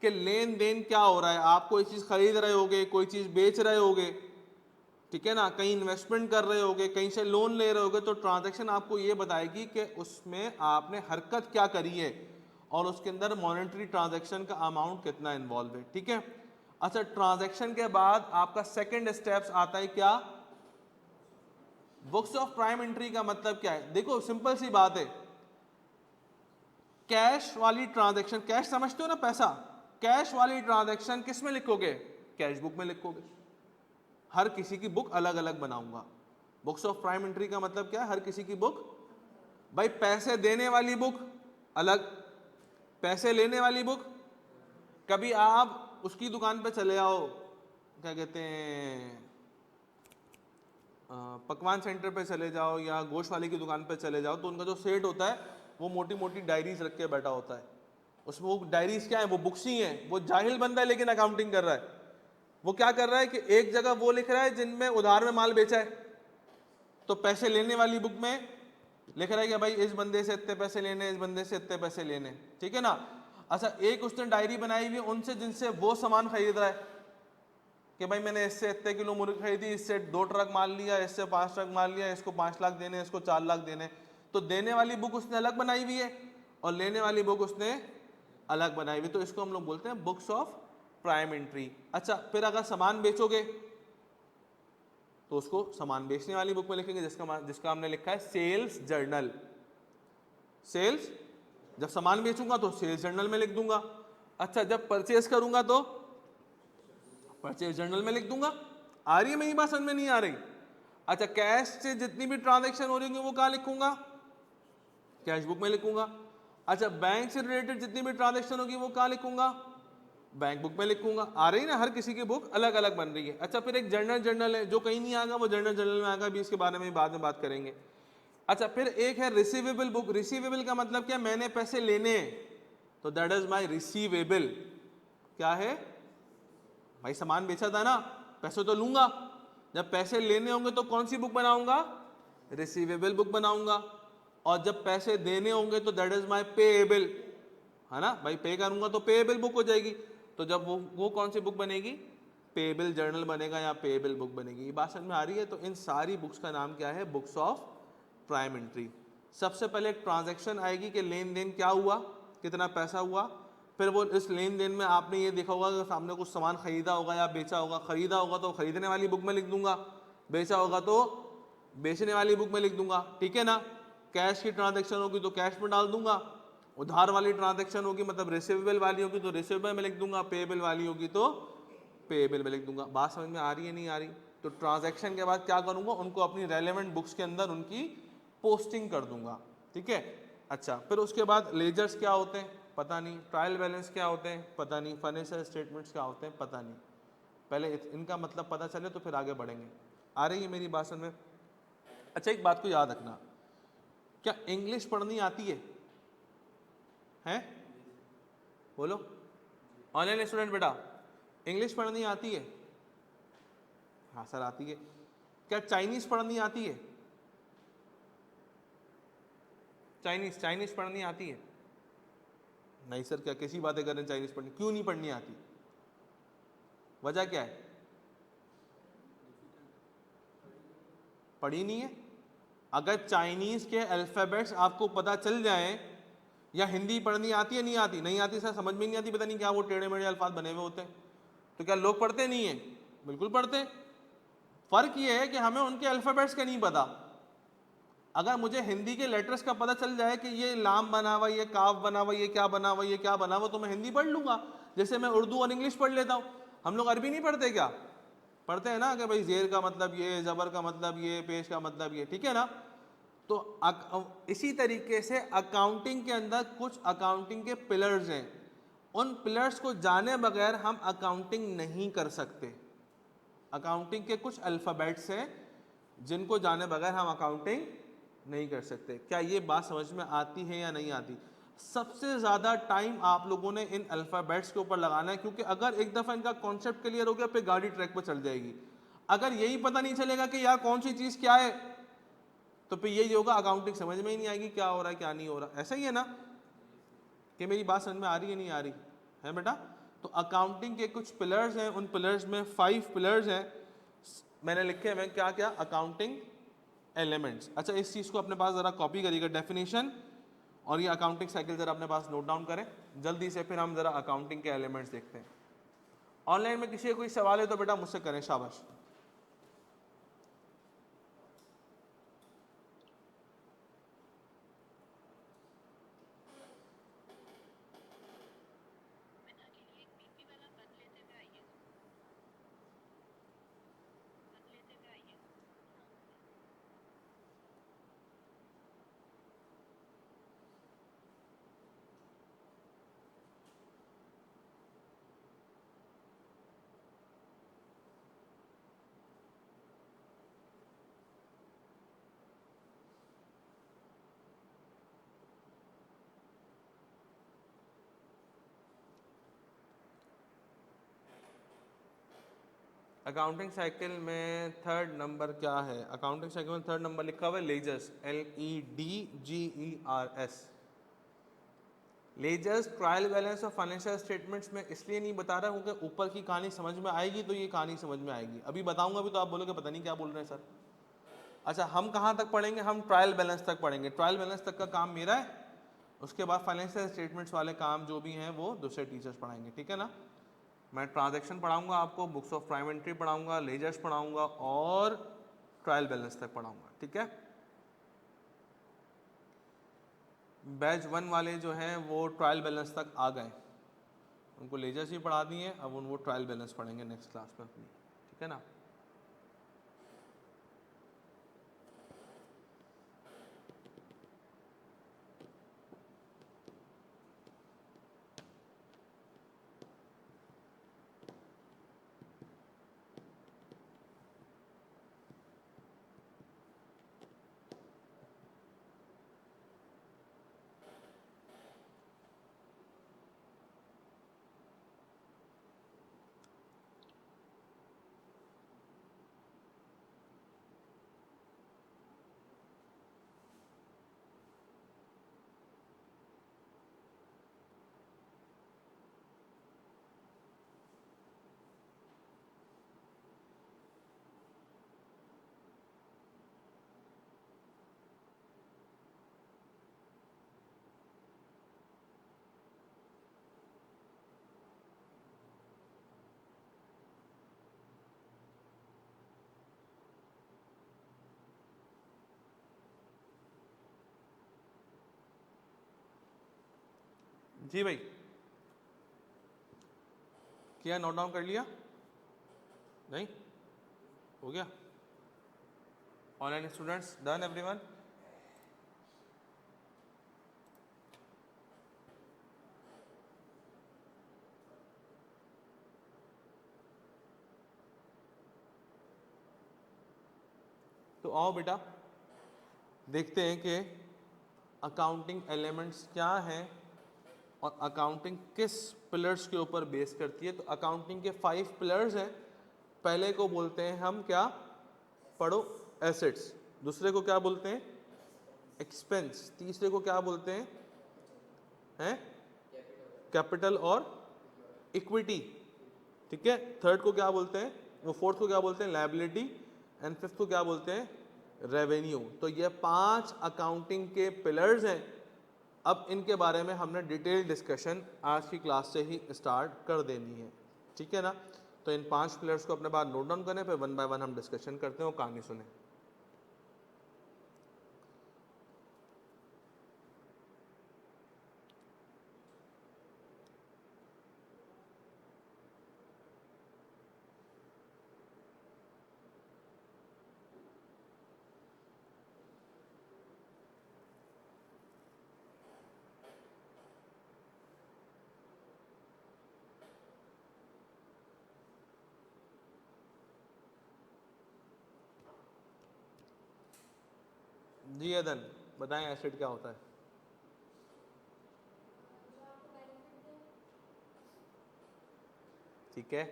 कि लेन देन क्या हो रहा है। आप कोई चीज़ खरीद रहे होगे, कोई चीज़ बेच रहे होगे, ठीक है ना, कहीं इन्वेस्टमेंट कर रहे होगे, कहीं से लोन ले रहे होगे, तो ट्रांजैक्शन आपको ये बताएगी कि उसमें आपने हरकत क्या करी है और उसके अंदर मॉनेटरी ट्रांजैक्शन का अमाउंट कितना इन्वॉल्व है, ठीक है। अच्छा, ट्रांजैक्शन के बाद आपका सेकंड स्टेप्स आता है क्या? Books of prime entry. का मतलब क्या है? देखो सिंपल सी बात है, कैश वाली ट्रांजैक्शन, कैश समझते हो ना, पैसा, कैश वाली ट्रांजैक्शन किस में लिखोगे? कैश बुक में लिखोगे। हर किसी की बुक अलग अलग बनाऊंगा। बुक्स ऑफ प्राइम एंट्री का मतलब क्या है? हर किसी की बुक। भाई पैसे देने वाली बुक अलग, पैसे लेने वाली बुक। कभी आप उसकी दुकान पे चले आओ, क्या कहते हैं, पकवान सेंटर पे चले जाओ या गोश्त वाले की दुकान पे चले जाओ, तो उनका जो सेठ होता है वो मोटी मोटी डायरीज रख के बैठा होता है। उसमें वो डायरीज क्या है? वो बुक्स ही हैं। वो जाहिल बंदा है लेकिन अकाउंटिंग कर रहा है। वो क्या कर रहा है कि एक जगह वो लिख रहा है जिनमें उधार में माल बेचा है, तो पैसे लेने वाली बुक में लिख रहा है कि भाई इस बंदे से इतने पैसे लेने, इस बंदे से इतने पैसे लेने, ठीक है ना। अच्छा, एक उसने डायरी बनाई हुई उनसे जिनसे वो सामान खरीद रहा है कि भाई मैंने इससे इतने किलो मुर्गी खरीदी, इससे 2 ट्रक माल लिया, इससे 5 ट्रक माल लिया, इसको 5 लाख देने, इसको 4 लाख देने। तो देने वाली बुक उसने अलग बनाई हुई है और लेने वाली बुक उसने अलग बनाई हुई। तो इसको हम लोग बोलते हैं बुक्स ऑफ प्राइम एंट्री। अच्छा, फिर अगर सामान बेचोगे तो उसको सामान बेचने वाली बुक में लिखेंगे, जिसका हमने लिखा है सेल्स जर्नल। सेल्स, जब सामान बेचूंगा तो सेल्स जर्नल में लिख दूंगा। अच्छा, जब परचेज करूंगा तो परचेज जर्नल में लिख दूंगा। आ रही है मेरी बात? समझ में नहीं आ रही? अच्छा, कैश से जितनी भी ट्रांजैक्शन हो रही होंगी वो कहाँ लिखूंगा? कैश बुक में लिखूंगा। अच्छा, बैंक से रिलेटेड जितनी भी ट्रांजैक्शन होगी वो कहाँ लिखूंगा? बैंक बुक में लिखूंगा। आ रही ना, हर किसी की बुक अलग अलग बन रही है। अच्छा, फिर एक जर्नल है, जो कहीं नहीं आएगा वो जर्नल में आएगा, भी इसके बारे में बाद में बात करेंगे। अच्छा, फिर एक है रिसीवेबल बुक। रिसीवेबल का मतलब क्या? मैंने पैसे लेने, तो दैट इज माई रिसीवेबल। क्या है भाई? सामान बेचा था ना, पैसे तो लूंगा। जब पैसे लेने होंगे तो कौन सी बुक बनाऊंगा? रिसीवेबल बुक बनाऊंगा। और जब पैसे देने होंगे तो दैट इज माई पेएबल, है ना भाई, पे करूंगा तो पेएबल बुक हो जाएगी। तो जब वो कौन सी बुक बनेगी? पेएबल जर्नल बनेगा या पेएबल बुक बनेगी। ये बात समझ में आ रही है? तो इन सारी बुक्स का नाम क्या है? Books of prime entry. सबसे पहले एक ट्रांजैक्शन आएगी कि लेन देन क्या हुआ, कितना पैसा हुआ। फिर वो इस लेन देन में आपने ये देखा होगा कि सामने कुछ सामान खरीदा होगा या बेचा होगा। खरीदा होगा तो खरीदने वाली बुक में लिख दूंगा, बेचा होगा तो बेचने वाली बुक में लिख दूंगा, ठीक है ना। कैश की ट्रांजैक्शन होगी तो कैश में डाल दूंगा, उधार वाली ट्रांजैक्शन होगी मतलब रिसीवेबल वाली होगी तो रिसीवेबल में लिख दूंगा, पेएबल वाली होगी तो पेएबल में लिख दूंगा। बात समझ में आ रही है नहीं आ रही? तो ट्रांजैक्शन के बाद क्या करूंगा, उनको अपनी रेलेवेंट बुक्स के अंदर उनकी पोस्टिंग कर दूंगा, ठीक है। अच्छा, फिर उसके बाद लेजर्स क्या होते हैं पता नहीं, ट्रायल बैलेंस क्या होते हैं पता नहीं, फाइनेंशियल स्टेटमेंट्स क्या होते हैं पता नहीं। पहले इनका मतलब पता चले तो फिर आगे बढ़ेंगे। आ रही है मेरी बात समझ में? अच्छा, एक बात को याद रखना, क्या इंग्लिश पढ़नी आती है? हैं? बोलो। ऑनलाइन स्टूडेंट बेटा, इंग्लिश पढ़नी आती है? हाँ सर आती है। क्या चाइनीज पढ़नी आती है? चाइनीज पढ़नी आती है? नहीं सर, क्या कैसी बातें कर रहे हैं, चाइनीज पढ़नी क्यों नहीं पढ़नी आती? वजह क्या है? पढ़ी नहीं है? अगर चाइनीज के अल्फाबेट्स आपको पता चल जाए, या हिंदी पढ़नी आती है नहीं आती? नहीं आती सर, समझ में नहीं आती, पता नहीं क्या वो टेढ़े मेढ़े अल्फाज बने हुए होते हैं। तो क्या लोग पढ़ते नहीं है? बिल्कुल पढ़ते। फर्क ये है कि हमें उनके अल्फाबेट्स का नहीं पता। अगर मुझे हिंदी के लेटर्स का पता चल जाए कि ये लाम बना हुआ, ये काफ बना हुआ, ये क्या बना हुआ, ये क्या बना हुआ, तो मैं हिंदी पढ़ लूंगा, जैसे मैं उर्दू और इंग्लिश पढ़ लेता हूँ। हम लोग अरबी नहीं पढ़ते क्या? पढ़ते हैं ना, कि भाई जेर का मतलब ये, जबर का मतलब ये, पेश का मतलब ये, ठीक है ना। तो इसी तरीके से अकाउंटिंग के अंदर कुछ अकाउंटिंग के पिलर्स हैं, उन पिलर्स को जाने बगैर हम अकाउंटिंग नहीं कर सकते। अकाउंटिंग के कुछ अल्फ़ाबेट्स हैं जिनको जाने बगैर हम अकाउंटिंग नहीं कर सकते। क्या ये बात समझ में आती है या नहीं आती? सबसे ज़्यादा टाइम आप लोगों ने इन अल्फ़ाबेट्स के ऊपर लगाना है, क्योंकि अगर एक दफ़ा इनका कॉन्सेप्ट क्लियर हो गया फिर गाड़ी ट्रैक पर चल जाएगी। अगर यही पता नहीं चलेगा कि यार कौन सी चीज़ क्या है, तो फिर यही होगा, अकाउंटिंग समझ में ही नहीं आएगी क्या हो रहा है क्या नहीं हो रहा। ऐसा ही है ना? कि मेरी बात समझ में आ रही है नहीं आ रही है बेटा? तो अकाउंटिंग के कुछ पिलर्स हैं, उन पिलर्स में 5 पिलर्स हैं, मैंने लिखे हुए क्या क्या, अकाउंटिंग एलिमेंट्स। अच्छा, इस चीज़ को अपने पास ज़रा कॉपी करिएगा, डेफिनेशन और ये अकाउंटिंग साइकिल ज़रा अपने पास नोट डाउन करें जल्दी से, फिर हम ज़रा अकाउंटिंग के एलिमेंट्स देखते हैं। ऑनलाइन में किसी का कोई सवाल है तो बेटा मुझसे करें, शाबाश। अकाउंटिंग साइकिल में थर्ड नंबर क्या है? अकाउंटिंग साइकिल में थर्ड नंबर लिखा हुआ है ledgers, LEDGERS। Ledgers trial balance और फाइनेंशियल स्टेटमेंट्स में इसलिए नहीं बता रहा हूँ कि ऊपर की कहानी समझ में आएगी तो ये कहानी समझ में आएगी, अभी बताऊंगा भी तो आप बोलोगे पता नहीं क्या बोल रहे हैं सर। अच्छा, हम कहाँ तक पढ़ेंगे? हम ट्रायल बैलेंस तक पढ़ेंगे। ट्रायल बैलेंस तक का काम मेरा है, उसके बाद फाइनेंशियल स्टेटमेंट्स वाले काम जो भी हैं वो दूसरे टीचर्स पढ़ाएंगे, ठीक है ना। मैं ट्रांजैक्शन पढ़ाऊंगा आपको, बुक्स ऑफ प्राइम एंट्री पढ़ाऊंगा, लेजर्स पढ़ाऊंगा और ट्रायल बैलेंस तक पढ़ाऊंगा, ठीक है। बैच 1 वाले जो हैं वो ट्रायल बैलेंस तक आ गए, उनको लेजर्स ही पढ़ा दिए, अब वो ट्रायल बैलेंस पढ़ेंगे नेक्स्ट क्लास में अपनी, ठीक है ना। जी भाई, किया, नोट डाउन कर लिया? नहीं हो गया? Online students done everyone? तो आओ बेटा देखते हैं कि अकाउंटिंग एलिमेंट्स क्या हैं और अकाउंटिंग किस पिलर्स के ऊपर बेस करती है। तो अकाउंटिंग के 5 पिलर्स हैं। पहले को बोलते हैं हम क्या, पढ़ो, एसेट्स। दूसरे को क्या बोलते हैं, एक्सपेंस। तीसरे को क्या बोलते हैं कैपिटल और इक्विटी, ठीक है। थर्ड को क्या बोलते हैं, वो फोर्थ को क्या बोलते हैं, लायबिलिटी। एंड फिफ्थ को क्या बोलते हैं, रेवेन्यू। तो ये 5 अकाउंटिंग के पिलर्स हैं। अब इनके बारे में हमने डिटेल डिस्कशन आज की क्लास से ही स्टार्ट कर देनी है, ठीक है ना। तो इन 5 पिलर्स को अपने बाद नोट डाउन करें, फिर 1 बाय 1 हम डिस्कशन करते हैं और कहानी सुने। जी अदन बताएं एसिड क्या होता है। ठीक है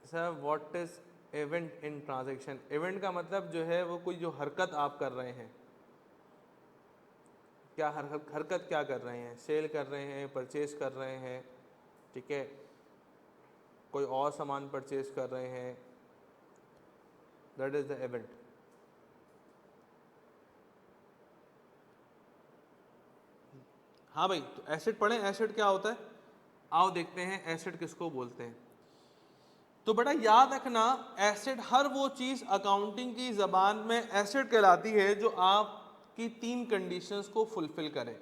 sir, what is event in transaction. Event का मतलब जो है वो कोई जो हरकत आप कर रहे हैं, क्या हरकत क्या कर रहे हैं, सेल कर रहे हैं, परचेज कर रहे हैं, ठीक है, कोई और सामान परचेज कर रहे हैं, दैट इज द इवेंट। हाँ भाई, तो एसिड पढ़ें, एसिड क्या होता है, आओ देखते हैं एसिड किसको बोलते हैं। तो बेटा याद रखना, एसिड हर वो चीज अकाउंटिंग की जबान में एसिड कहलाती है जो आपकी 3 कंडीशंस को फुलफिल करे।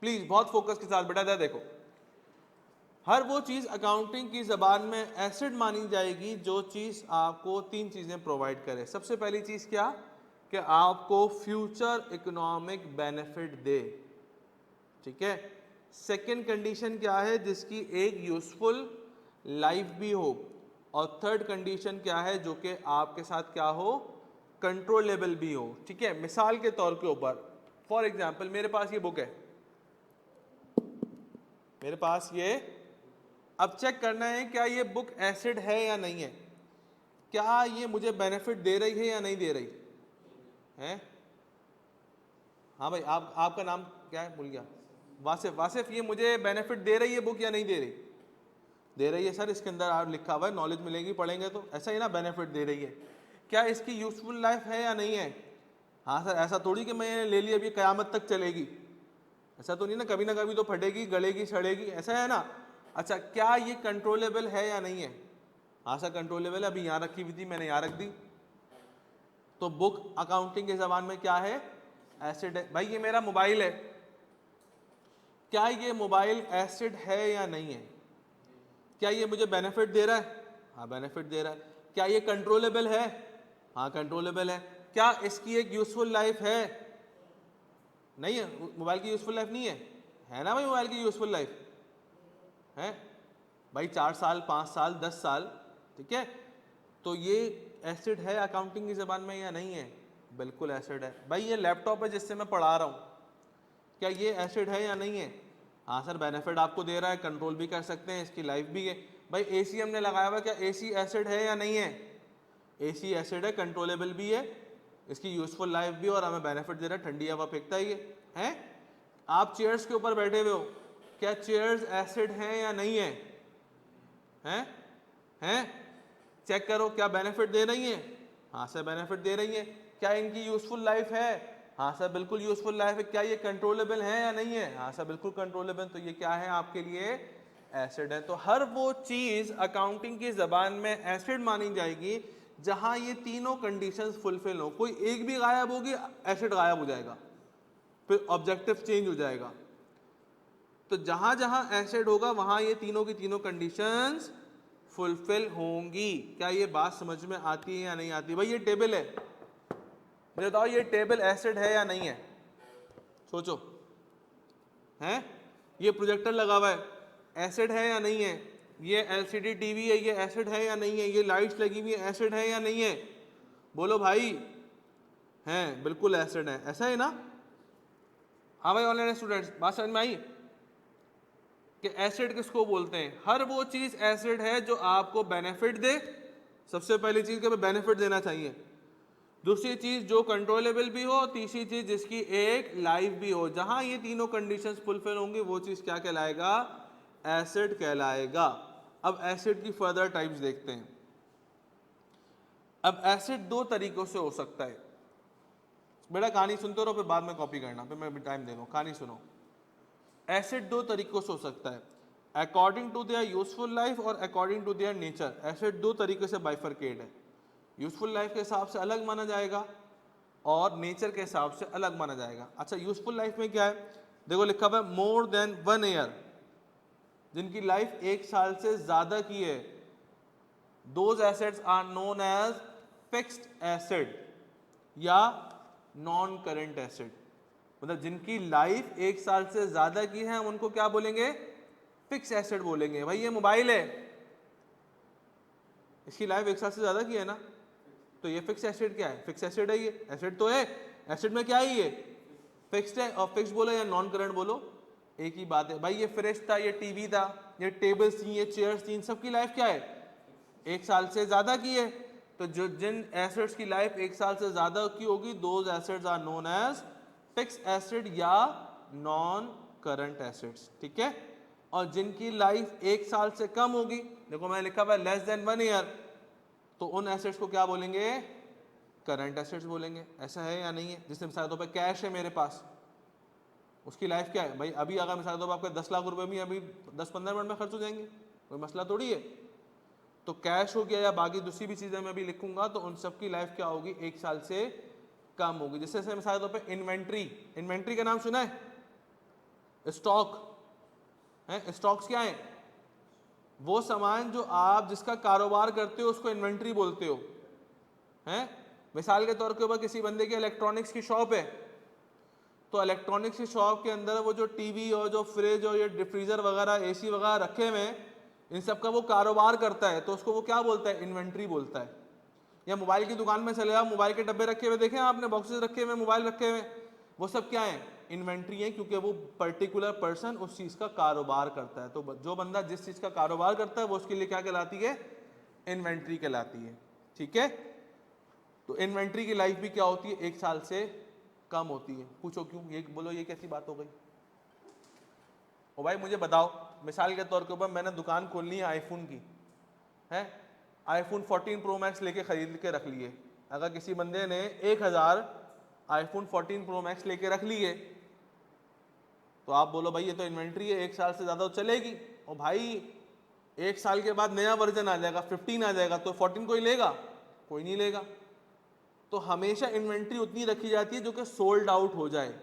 प्लीज बहुत फोकस के साथ बेटा देखो, हर वो चीज अकाउंटिंग की जबान में एसिड मानी जाएगी जो चीज आपको 3 चीजें प्रोवाइड करे। सबसे पहली चीज क्या, कि आपको फ्यूचर इकोनॉमिक बेनिफिट दे, ठीक है। सेकेंड कंडीशन क्या है, जिसकी एक यूजफुल लाइफ भी हो। और थर्ड कंडीशन क्या है, जो कि आपके साथ क्या हो, कंट्रोलेबल भी हो, ठीक है। मिसाल के तौर के ऊपर, फॉर एग्जाम्पल मेरे पास ये बुक है, मेरे पास ये, अब चेक करना है क्या ये बुक एसिड है या नहीं है, क्या ये मुझे बेनिफिट दे रही है या नहीं दे रही है। हाँ भाई, आपका नाम क्या है, भूल गया, वासिफ। वासिफ, ये मुझे बेनिफिट दे रही है बुक या नहीं दे रही, दे रही है सर, इसके अंदर आप लिखा हुआ है, नॉलेज मिलेगी पढ़ेंगे तो, ऐसा ही ना, बेनिफिट दे रही है। क्या इसकी यूजफुल लाइफ है या नहीं है। हाँ सर, ऐसा थोड़ी कि मैं ले ली अभी क़यामत तक चलेगी, ऐसा तो नहीं ना कभी तो फटेगी, गलेगी, सड़ेगी, ऐसा है ना। अच्छा, क्या ये कंट्रोलेबल है या नहीं है। हाँ सर कंट्रोलेबल है, अभी यहाँ रखी हुई थी मैंने यहाँ रख दी। तो बुक अकाउंटिंग के ज़बान में क्या है, एसिड है। भाई ये मेरा मोबाइल है, क्या ये मोबाइल एसिड है या नहीं है, क्या ये मुझे बेनिफिट दे रहा है, हाँ बेनिफिट दे रहा है। क्या ये कंट्रोलेबल है, हाँ कंट्रोलेबल है। क्या इसकी एक यूजफुल लाइफ है, नहीं है, मोबाइल की यूजफुल लाइफ नहीं है ना भाई, मोबाइल की यूजफुल लाइफ है भाई 4 साल, 5 साल, 10 साल, ठीक है। तो ये एसिड है अकाउंटिंग की ज़बान में या नहीं है, बिल्कुल एसिड है। भाई ये लैपटॉप है जिससे मैं पढ़ा रहा हूँ, क्या ये एसिड है या नहीं है, हाँ सर बेनिफिट आपको दे रहा है, कंट्रोल भी कर सकते हैं, इसकी लाइफ भी है। भाई एसी हमने लगाया हुआ, क्या एसी एसिड है या नहीं है, एसी एसिड है, कंट्रोलेबल भी है, इसकी यूजफुल लाइफ भी, और हमें बेनिफिट दे रहा है, ठंडी हवा फेंकता ही है। आप चेयर्स के ऊपर बैठे हुए हो, क्या चेयर्स एसिड हैं या नहीं है, हैं चेक करो, क्या बेनिफिट दे रही हैं, हाँ सर बेनिफिट दे रही हैं। क्या इनकी यूजफुल लाइफ है, हाँ सर बिल्कुल यूजफुल लाइफ है। क्या ये कंट्रोलेबल है या नहीं है, हाँ सर बिल्कुल कंट्रोलेबल। तो ये क्या है आपके लिए, एसिड है। तो हर वो चीज अकाउंटिंग की जबान में एसिड मानी जाएगी जहां ये तीनों कंडीशंस फुलफिल हो। कोई एक भी गायब होगी, एसिड गायब हो जाएगा, फिर ऑब्जेक्टिव चेंज हो जाएगा। तो जहां जहां एसिड होगा वहां ये तीनों की तीनों कंडीशंस फुलफिल होंगी। क्या ये बात समझ में आती है या नहीं आती? भाई ये टेबल है, मुझे बताओ ये टेबल एसिड है या नहीं है? सोचो, है? ये प्रोजेक्टर लगा हुआ है, एसिड है या नहीं है? ये एलसीडी टीवी है, ये एसिड है या नहीं है? ये लाइट्स लगी हुई है, एसिड है या नहीं है? बोलो भाई। हैं, बिल्कुल एसिड है, ऐसा है ना? हाँ भाई ऑनलाइन स्टूडेंट्स, बात समझ में आई कि एसिड किसको बोलते हैं? हर वो चीज एसिड है जो आपको बेनिफिट दे। सबसे पहली चीज के बेनिफिट देना चाहिए, दूसरी चीज जो कंट्रोलेबल भी हो, तीसरी चीज जिसकी एक लाइफ भी हो। जहां ये तीनों कंडीशंस फुलफिल होंगी वो चीज क्या कहलाएगा? एसिड कहलाएगा। अब एसिड की फर्दर टाइप्स देखते हैं। अब एसिड दो तरीकों से हो सकता है। बेटा कहानी सुनते रहो, फिर बाद में कॉपी करना, फिर मैं टाइम दे रहा हूं, कहानी सुनो। एसिड दो तरीकों से हो सकता है, according to their useful life और according to their nature. Acid दो तरीके से बाइफरकेट है, यूजफुल लाइफ के हिसाब से अलग माना जाएगा और नेचर के हिसाब से अलग माना जाएगा। अच्छा, यूजफुल लाइफ में क्या है? देखो लिखा हुआ है मोर देन 1 ईयर, जिनकी लाइफ 1 साल से ज्यादा की है, those assets are known as fixed asset या नॉन करंट एसिड। मतलब जिनकी लाइफ 1 साल से ज्यादा की है हम उनको क्या बोलेंगे? फिक्स एसिड बोलेंगे। भाई ये मोबाइल है, इसकी लाइफ 1 साल से ज्यादा की है ना, तो ये फिक्स एसिड क्या है? फिक्स एसिड है, ये एसिड तो है। एसिड में क्या है? ये फिक्स्ड है। और फिक्स बोलो या नॉन करंट बोलो, एक ही बात है। भाई ये फ्रिज था, ये टीवी था, ये टेबल्स थी, ये चेयर्स थी, इन सबकी लाइफ क्या है? 1 साल से ज्यादा की है। तो जो जिन एसिड्स की लाइफ 1 साल से ज्यादा की होगी, those assets are known as fix asset या नॉन करंट एसिड्स। ठीक है। और जिनकी लाइफ 1 साल से कम होगी, देखो मैंने लिखा हुआ लेस देन 1 ईयर, तो उन एसिड्स को क्या बोलेंगे? करंट एसिड्स बोलेंगे। ऐसा है या नहीं है? जिसने मिसाल के तौर पे कैश है मेरे पास, उसकी लाइफ क्या है? भाई अभी अगर मिसाल के तौर पर आपके 10 लाख रुपए भी अभी 10-15 मिनट में खर्च हो जाएंगे, कोई मसला थोड़ी है। तो कैश हो गया या बाकी दूसरी भी चीजें मैं अभी लिखूंगा, तो उन सब की लाइफ क्या होगी? 1 साल से कम होगी। जैसे मिसाल के तौर पर इन्वेंट्री, इन्वेंट्री का नाम सुना है? स्टॉक है। स्टॉक्स क्या है? वो सामान जो आप जिसका कारोबार करते हो उसको इन्वेंट्री बोलते हो, हैं? मिसाल के तौर के ऊपर किसी बंदे की इलेक्ट्रॉनिक्स की शॉप है, तो इलेक्ट्रॉनिक्स की शॉप के अंदर वो जो टीवी और जो फ्रिज और ये फ्रीजर वगैरह, एसी वगैरह रखे हुए हैं, इन सब का वो कारोबार करता है, तो उसको वो क्या बोलता है? इन्वेंट्री बोलता है। या मोबाइल की दुकान में चले जाओ, मोबाइल के डब्बे रखे हुए देखे आपने, बॉक्सेस रखे हुए, मोबाइल रखे हुए, वो सब क्या है? इन्वेंट्री है, क्योंकि वो पर्टिकुलर पर्सन उस चीज का कारोबार करता है। तो जो बंदा जिस चीज का कारोबार करता है वो उसके लिए क्या कहलाती है? इन्वेंट्री कहलाती है। ठीक है। तो इन्वेंट्री की लाइफ भी क्या होती है? 1 साल से कम होती है। पूछो क्यों? ये बोलो, ये कैसी बात हो गई? ओ भाई मुझे बताओ, मिसाल के तौर के ऊपर मैंने दुकान खोलनी है आईफोन की, है? आईफोन 14 प्रो मैक्स लेके खरीद के रख लिए। अगर किसी बंदे ने 1000 आईफोन 14 प्रो मैक्स लेके रख लिए, तो आप बोलो भाई ये तो इन्वेंट्री है, 1 साल से ज्यादा तो चलेगी। और भाई 1 साल के बाद नया वर्जन आ जाएगा, 15 आ जाएगा, तो 14 कोई लेगा? कोई नहीं लेगा। तो हमेशा इन्वेंट्री उतनी रखी जाती है जो कि सोल्ड आउट हो जाए,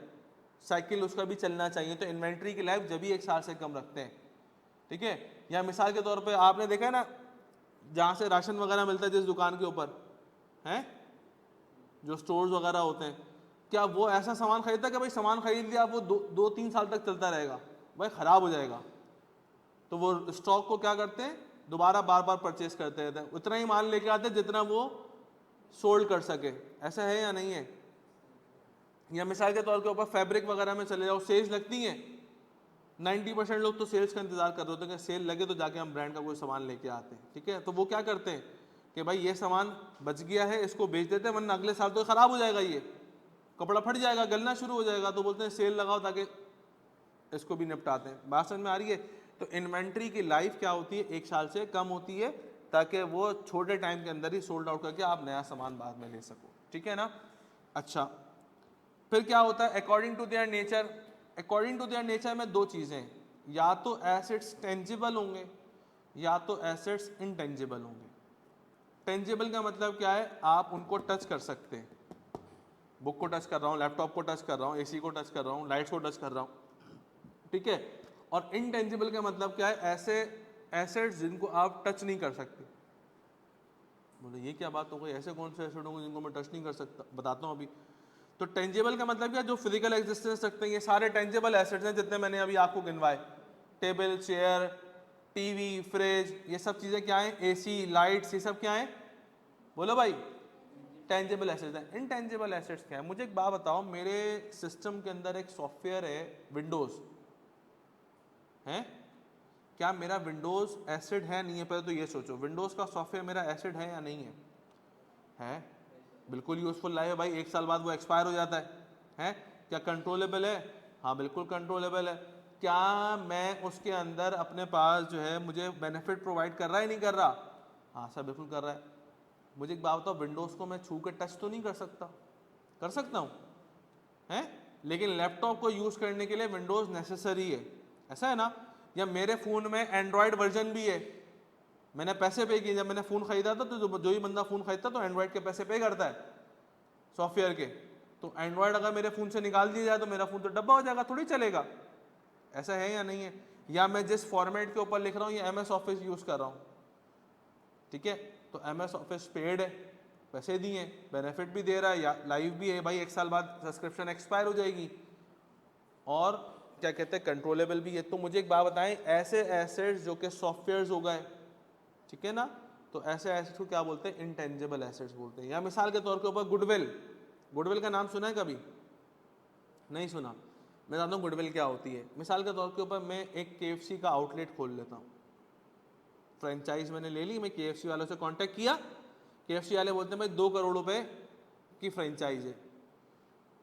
साइकिल उसका भी चलना चाहिए। तो इन्वेंट्री की लाइफ जब भी 1 साल से कम रखते हैं। ठीक है। या मिसाल के तौर पे आपने देखा है ना, जहाँ से राशन वगैरह मिलता है जिस दुकान के ऊपर, है जो स्टोर्स वगैरह होते हैं, क्या वो ऐसा सामान खरीदता है कि भाई सामान खरीद लिया वो 2-3 साल तक चलता रहेगा? भाई ख़राब हो जाएगा। तो वो स्टॉक को क्या करते हैं? दोबारा बार बार परचेस करते रहते हैं, उतना ही माल लेके आते हैं जितना वो सोल्ड कर सके। ऐसा है या नहीं है? या मिसाल के तौर के ऊपर फैब्रिक वगैरह में चले जाओ, सेल्स लगती हैं, 90% लोग तो सेल्स का इंतजार कर रहे होते हैं कि सेल लगे तो जाके हम ब्रांड का कोई सामान लेके आते हैं। ठीक है। तो वो क्या करते हैं कि भाई ये सामान बच गया है, इसको बेच देते हैं, वरना अगले साल तो खराब हो जाएगा, ये कपड़ा फट जाएगा, गलना शुरू हो जाएगा। तो बोलते हैं सेल लगाओ ताकि इसको भी निपटाते हैं। बात समझ में आ रही है? तो इन्वेंट्री की लाइफ क्या होती है? 1 साल से कम होती है, ताकि वो छोटे टाइम के अंदर ही सोल्ड आउट करके आप नया सामान बाद में ले सको। ठीक है ना? अच्छा, फिर क्या होता है? According to their nature. According to their nature में दो चीजें, या तो एसिड्स टेंजिबल होंगे या तो एसिड्स इनटेंजिबल होंगे। टेंजिबल का मतलब क्या है? आप उनको टच कर सकते हैं। बुक को टच कर रहा हूँ, लैपटॉप को टच कर रहा हूँ, एसी को टच कर रहा हूँ, लाइट्स को टच कर रहा हूँ। ठीक है। और इनटेंजिबल का मतलब क्या है? ऐसे एसेट्स जिनको आप टच नहीं कर सकते। बोले ये क्या बात हो गई, ऐसे कौन से एसेट होंगे जिनको मैं टच नहीं कर सकता? बताता हूँ अभी। तो टेंजिबल का मतलब क्या, जो फिजिकल एग्जिस्टेंस रखते हैं, ये सारे टेंजिबल एसेट्स हैं जितने मैंने अभी आपको गिनवाए। टेबल, चेयर, टीवी, फ्रिज, ये सब चीज़ें क्या हैं? एसी, लाइट्स, ये सब क्या हैं? बोलो भाई, टेंजिबल एसेट्स हैं। इनटेंजिबल एसेट्स क्या है? मुझे एक बात बताओ, मेरे सिस्टम के अंदर एक सॉफ्टवेयर है विंडोज़ है, क्या मेरा विंडोज़ एसेट है नहीं है? पहले तो ये सोचो, विंडोज़ का सॉफ्टवेयर मेरा एसेट है या नहीं है? है, बिल्कुल यूजफुल लाइफ है भाई, 1 साल बाद वो एक्सपायर हो जाता है? क्या कंट्रोलेबल है? हाँ बिल्कुल कंट्रोलेबल है। क्या मैं उसके अंदर अपने पास जो है मुझे बेनिफिट प्रोवाइड कर रहा है नहीं कर रहा? हाँ सर बिल्कुल कर रहा है। मुझे एक बात बताओ, विंडोज़ को मैं छू के टच तो नहीं कर सकता? कर सकता हूँ है, लेकिन लैपटॉप को यूज़ करने के लिए विंडोज़ नेसेसरी है, ऐसा है ना? या मेरे फ़ोन में एंड्रॉयड वर्जन भी है, मैंने पैसे पे किए, जब मैंने फ़ोन खरीदा था तो जो ही बंदा फ़ोन खरीदता तो एंड्रॉयड के पैसे पे करता है सॉफ्टवेयर के। तो एंड्रॉयड अगर मेरे फ़ोन से निकाल दिया जाए तो मेरा फ़ोन तो डब्बा हो जाएगा, थोड़ी चलेगा। ऐसा है या नहीं है? या मैं जिस फॉर्मेट के ऊपर लिख रहा हूँ ये MS ऑफिस यूज़ कर रहा हूँ, ठीक है, तो MS ऑफिस पेड है, पैसे दिए, बेनिफिट भी दे रहा है, या लाइव भी है भाई, 1 साल बाद सब्सक्रिप्शन एक्सपायर हो जाएगी, और क्या कहते हैं कंट्रोलेबल भी है। तो मुझे एक बात बताएं, ऐसे एसेट्स जो कि सॉफ्टवेयर्स हो गए, ठीक है ना, तो ऐसे एसेट्स को क्या बोलते हैं? इंटेंजिबल एसेट्स बोलते हैं। या मिसाल के तौर के ऊपर गुडविल, गुडविल का नाम सुना है कभी? नहीं सुना? मैं जानता हूँ गुडविल क्या होती है। मिसाल के तौर के ऊपर मैं एक KFC का आउटलेट खोल लेता हूँ, फ्रेंचाइज मैंने ले ली, मैं KFC वालों से कांटेक्ट किया, KFC वाले बोलते हैं भाई 2 करोड़ रुपए की फ्रेंचाइज है।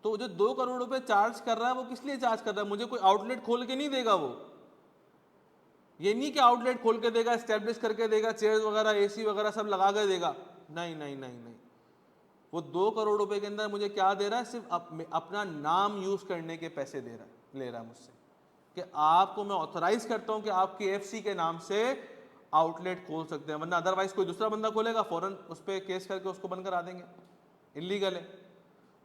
तो जो 2 करोड़ रुपए चार्ज कर रहा है वो किस लिए चार्ज कर रहा है? मुझे कोई आउटलेट खोल के नहीं देगा वो, ये नहीं कि आउटलेट खोल के देगा, एस्टेब्लिश करके देगा, चेयर्स वगैरह AC वगैरह सब लगा कर देगा, नहीं नहीं नहीं नहीं। वो 2 करोड़ रुपए के अंदर मुझे क्या दे रहा है? सिर्फ अपना नाम यूज करने के पैसे दे रहा है, ले रहा है मुझसे, कि आपको मैं ऑथराइज करता हूं कि आप KFC के नाम से आउटलेट खोल सकते हैं, वरना अदरवाइज कोई दूसरा बंदा खोलेगा फौरन उस पर केस करके उसको बंद करा देंगे, इलीगल है।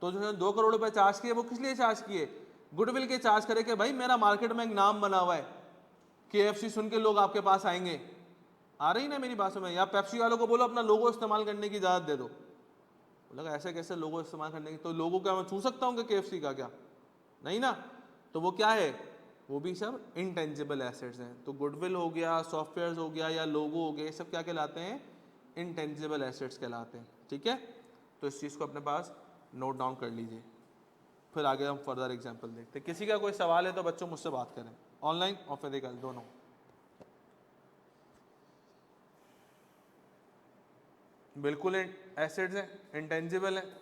तो जो 2 करोड़ रुपए चार्ज किए वो किस लिए चार्ज किए? गुडविल के चार्ज करे कि भाई मेरा मार्केट में एक नाम बना हुआ है, KFC सुन के लोग आपके पास आएंगे। आ रही ना मेरी बातों में? या पेप्सी वालों को बोलो अपना लोगो इस्तेमाल करने की इजाजत दे दो। बोला ऐसे कैसे लोगो इस्तेमाल करने की? तो लोगो क्या मैं छू सकता हूँ कि KFC का? क्या नहीं ना। तो वो क्या है? वो भी सब इंटेंजिबल एसेट्स हैं। तो गुडविल हो गया, सॉफ्टवेयर हो गया, या लोगो हो गया, ये सब क्या कहलाते हैं? इंटेंजिबल एसेट्स कहलाते हैं, ठीक है। तो इस चीज़ को अपने पास नोट डाउन कर लीजिए, फिर आगे हम फर्दर एग्जांपल देखते हैं। किसी का कोई सवाल है तो बच्चों मुझसे बात करें, ऑनलाइन और फिजिकल दोनों। बिल्कुल एसेट्स हैं, इंटेंजिबल है।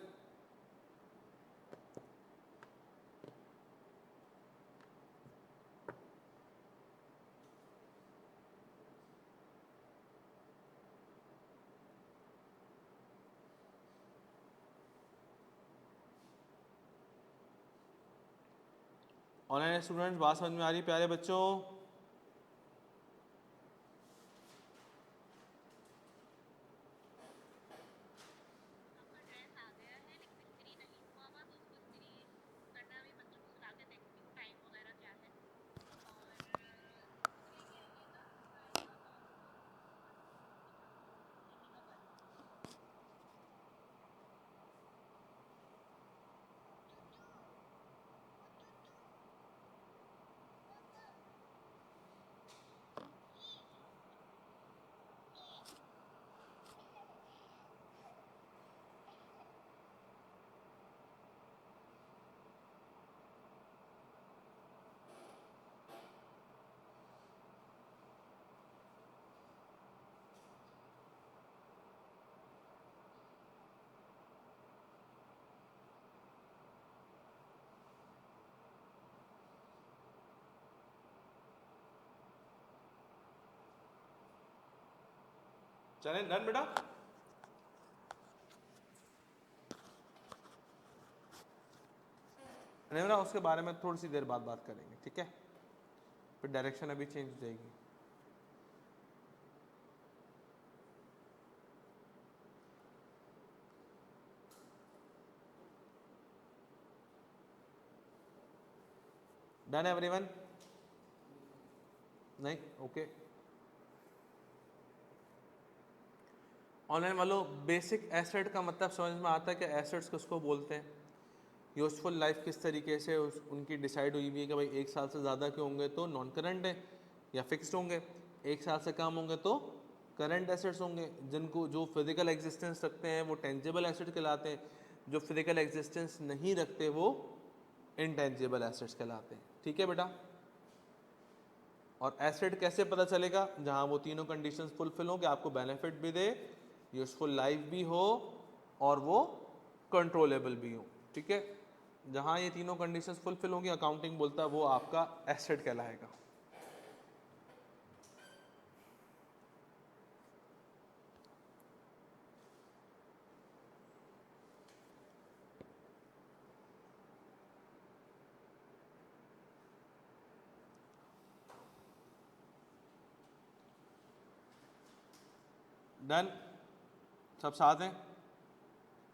ऑनलाइन स्टूडेंट्स बात समझ में आ रही प्यारे बच्चों? चलें डन बेटा? नहीं ना, उसके बारे में थोड़ी सी देर बाद बात करेंगे, ठीक है? फिर डायरेक्शन अभी चेंज हो जाएगी। Done everyone? नहीं? ओके। ऑनलाइन वालों बेसिक एसेट का मतलब समझ में आता है कि एसेट्स किसको बोलते हैं, यूजफुल लाइफ किस तरीके से उनकी डिसाइड हुई हुई है कि भाई 1 साल से ज़्यादा के होंगे तो नॉन करंट है या फिक्स्ड होंगे, 1 साल से कम होंगे तो करंट एसेट्स होंगे। जिनको जो फिजिकल एग्जिस्टेंस रखते हैं वो टेंजिबल एसेट कहलाते हैं, जो फिजिकल एग्जिस्टेंस नहीं रखते वो इनटेंजिबल एसेट्स कहलाते हैं। ठीक है बेटा। और एसेट कैसे पता चलेगा, जहां वो तीनों कंडीशंस फुलफिल हो कि आपको बेनिफिट भी दे, यूजफुल लाइफ भी हो और वो कंट्रोलेबल भी हो। ठीक है, जहां ये तीनों कंडीशंस फुलफिल होंगी अकाउंटिंग बोलता है वो आपका एसेट कहलाएगा। डन, सब साथ हैं।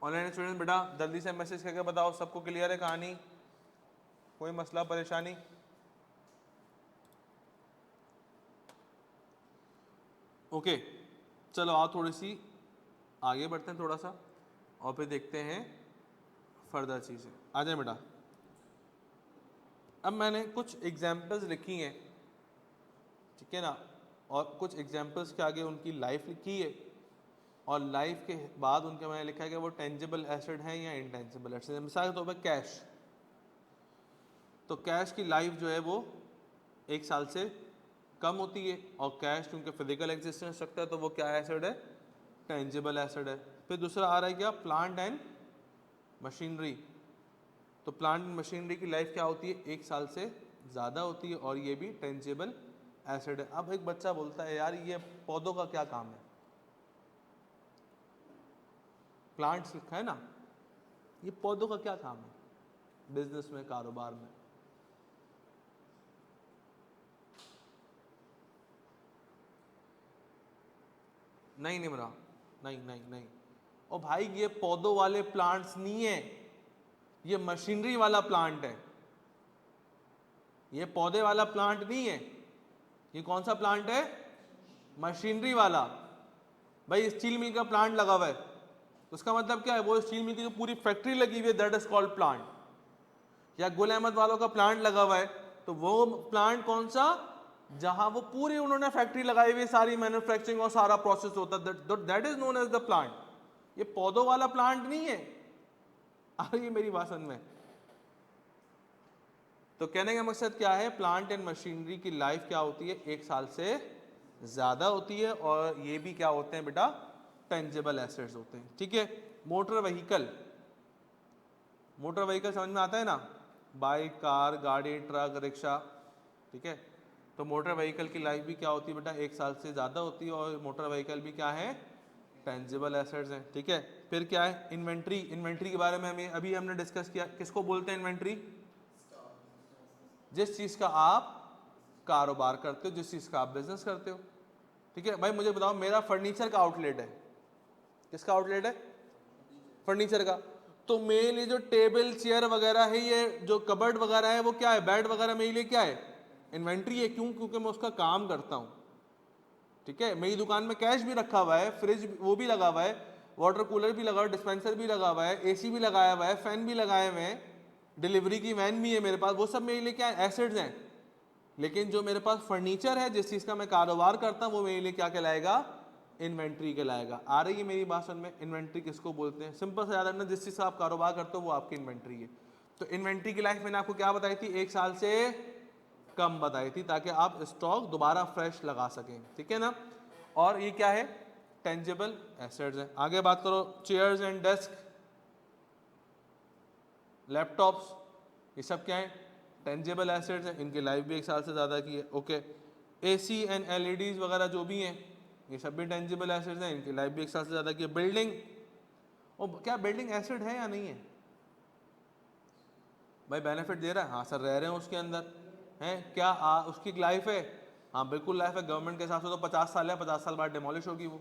ऑनलाइन स्टूडेंट बेटा जल्दी से मैसेज करके बताओ सबको क्लियर है कहानी, कोई मसला परेशानी? ओके चलो आओ थोड़ी सी आगे बढ़ते हैं थोड़ा सा और फिर देखते हैं फर्दर चीज़ें। आ जाए बेटा। अब मैंने कुछ एग्जाम्पल्स लिखी हैं, ठीक है ना, और कुछ एग्जाम्पल्स के आगे उनकी लाइफ लिखी है और लाइफ के बाद उनके मैंने लिखा है कि वो टेंजिबल एसेट है या इनटेंजिबल एसेट है। मिसाल के तौर पर कैश, तो कैश की लाइफ जो है वो 1 साल से कम होती है और कैश क्योंकि फिजिकल एग्जिस्टेंस रखता है तो वो क्या एसेट है, टेंजिबल एसेट है। फिर दूसरा आ रहा है क्या, प्लांट एंड मशीनरी, तो प्लांट एंड मशीनरी की लाइफ क्या होती है, 1 साल से ज़्यादा होती है और ये भी टेंजिबल एसेट है। अब एक बच्चा बोलता है यार ये पौधों का क्या काम है, प्लांट्स लिखा है ना, ये पौधों का क्या काम है बिजनेस में, कारोबार में? नहीं नहीं मेरा, नहीं नहीं नहीं, ओ भाई ये पौधों वाले प्लांट्स नहीं है, ये मशीनरी वाला प्लांट है, ये पौधे वाला प्लांट नहीं है। ये कौन सा प्लांट है, मशीनरी वाला। भाई स्टील मिल का प्लांट लगा हुआ है तो उसका मतलब क्या है, वो स्टील मिल की पूरी फैक्ट्री लगी हुई है, दैट इज कॉल्ड प्लांट। या गुल अहमद वालों का प्लांट लगा हुआ है तो वो प्लांट कौन सा, जहां वो पूरी उन्होंने फैक्ट्री लगाई हुई है, सारी मैन्युफैक्चरिंग और सारा प्रोसेस होता है, that is known as the plant. ये पौधों वाला प्लांट नहीं है। आ रही है मेरी बात समझ में? तो कहने का मकसद क्या है, प्लांट एंड मशीनरी की लाइफ क्या होती है, 1 साल से ज्यादा होती है और ये भी क्या होते हैं बेटा, टेंजिबल एसेट्स होते हैं। ठीक है। मोटर व्हीकल, मोटर व्हीकल समझ में आता है ना, बाइक, कार, गाड़ी, ट्रक, रिक्शा। ठीक है, तो मोटर व्हीकल की लाइफ भी क्या होती है बेटा, 1 साल से ज़्यादा होती है और मोटर व्हीकल भी क्या है, टेंजिबल एसेट्स हैं। ठीक है। फिर क्या है, इन्वेंट्री, इन्वेंट्री के बारे में हमें अभी हमने डिस्कस किया, किसको बोलते हैं इन्वेंट्री, जिस चीज़ का आप कारोबार करते हो, जिस चीज़ का आप बिजनेस करते हो। ठीक है भाई, मुझे बताओ मेरा फर्नीचर का आउटलेट है, किसका आउटलेट है, फर्नीचर का, तो मेरे लिए जो टेबल चेयर वगैरह है, ये जो कबर्ड वगैरह है वो क्या है, बेड वगैरह मेरे लिए क्या है, इन्वेंट्री है। क्यों, क्योंकि मैं उसका काम करता हूँ। ठीक है, मेरी दुकान में कैश भी रखा हुआ है, फ्रिज वो भी लगा हुआ है, वाटर कूलर भी लगा हुआ है, डिस्पेंसर भी लगा हुआ है, एसी भी लगाया हुआ है, फैन भी लगाए हुए हैं, डिलीवरी की वैन भी है मेरे पास, वो सब मेरे लिए क्या है, एसेट्स हैं। लेकिन जो मेरे पास फर्नीचर है, जिस चीज़ का मैं कारोबार करता हूँ, वो मेरे लिए क्या कहलाएगा, इन्वेंट्री कहलाएगा। आ रही है मेरी बात समझ में? इन्वेंट्री किसको बोलते हैं, सिंपल सा याद रखना, जिस चीज़ का आप कारोबार करते हो वो आपकी इन्वेंट्री है। तो इन्वेंट्री की लाइफ मैंने आपको क्या बताई थी, 1 साल से कम बताई थी, ताकि आप स्टॉक दोबारा फ्रेश लगा सकें। ठीक है ना। और ये क्या है, टेंजिबल एसेट्स है। आगे बात करो, चेयर्स एंड डेस्क, लैपटॉप्स, ये सब क्या है, टेंजिबल एसेट्स हैं, इनकी लाइफ भी 1 साल से ज़्यादा की है। ओके। एसी एंड एलईडीज वगैरह जो भी हैं, ये सब भी टेंजिबल एसेट्स हैं, इनकी लाइफ भी 1 साल से ज़्यादा की है। बिल्डिंग, और क्या बिल्डिंग एसेट है या नहीं है, भाई बेनिफिट दे रहा है, हाँ सर रह रहे हैं उसके अंदर, हैं क्या उसकी लाइफ है, हाँ बिल्कुल लाइफ है, गवर्नमेंट के हिसाब से तो 50 साल है, 50 साल बाद डिमोलिश होगी वो।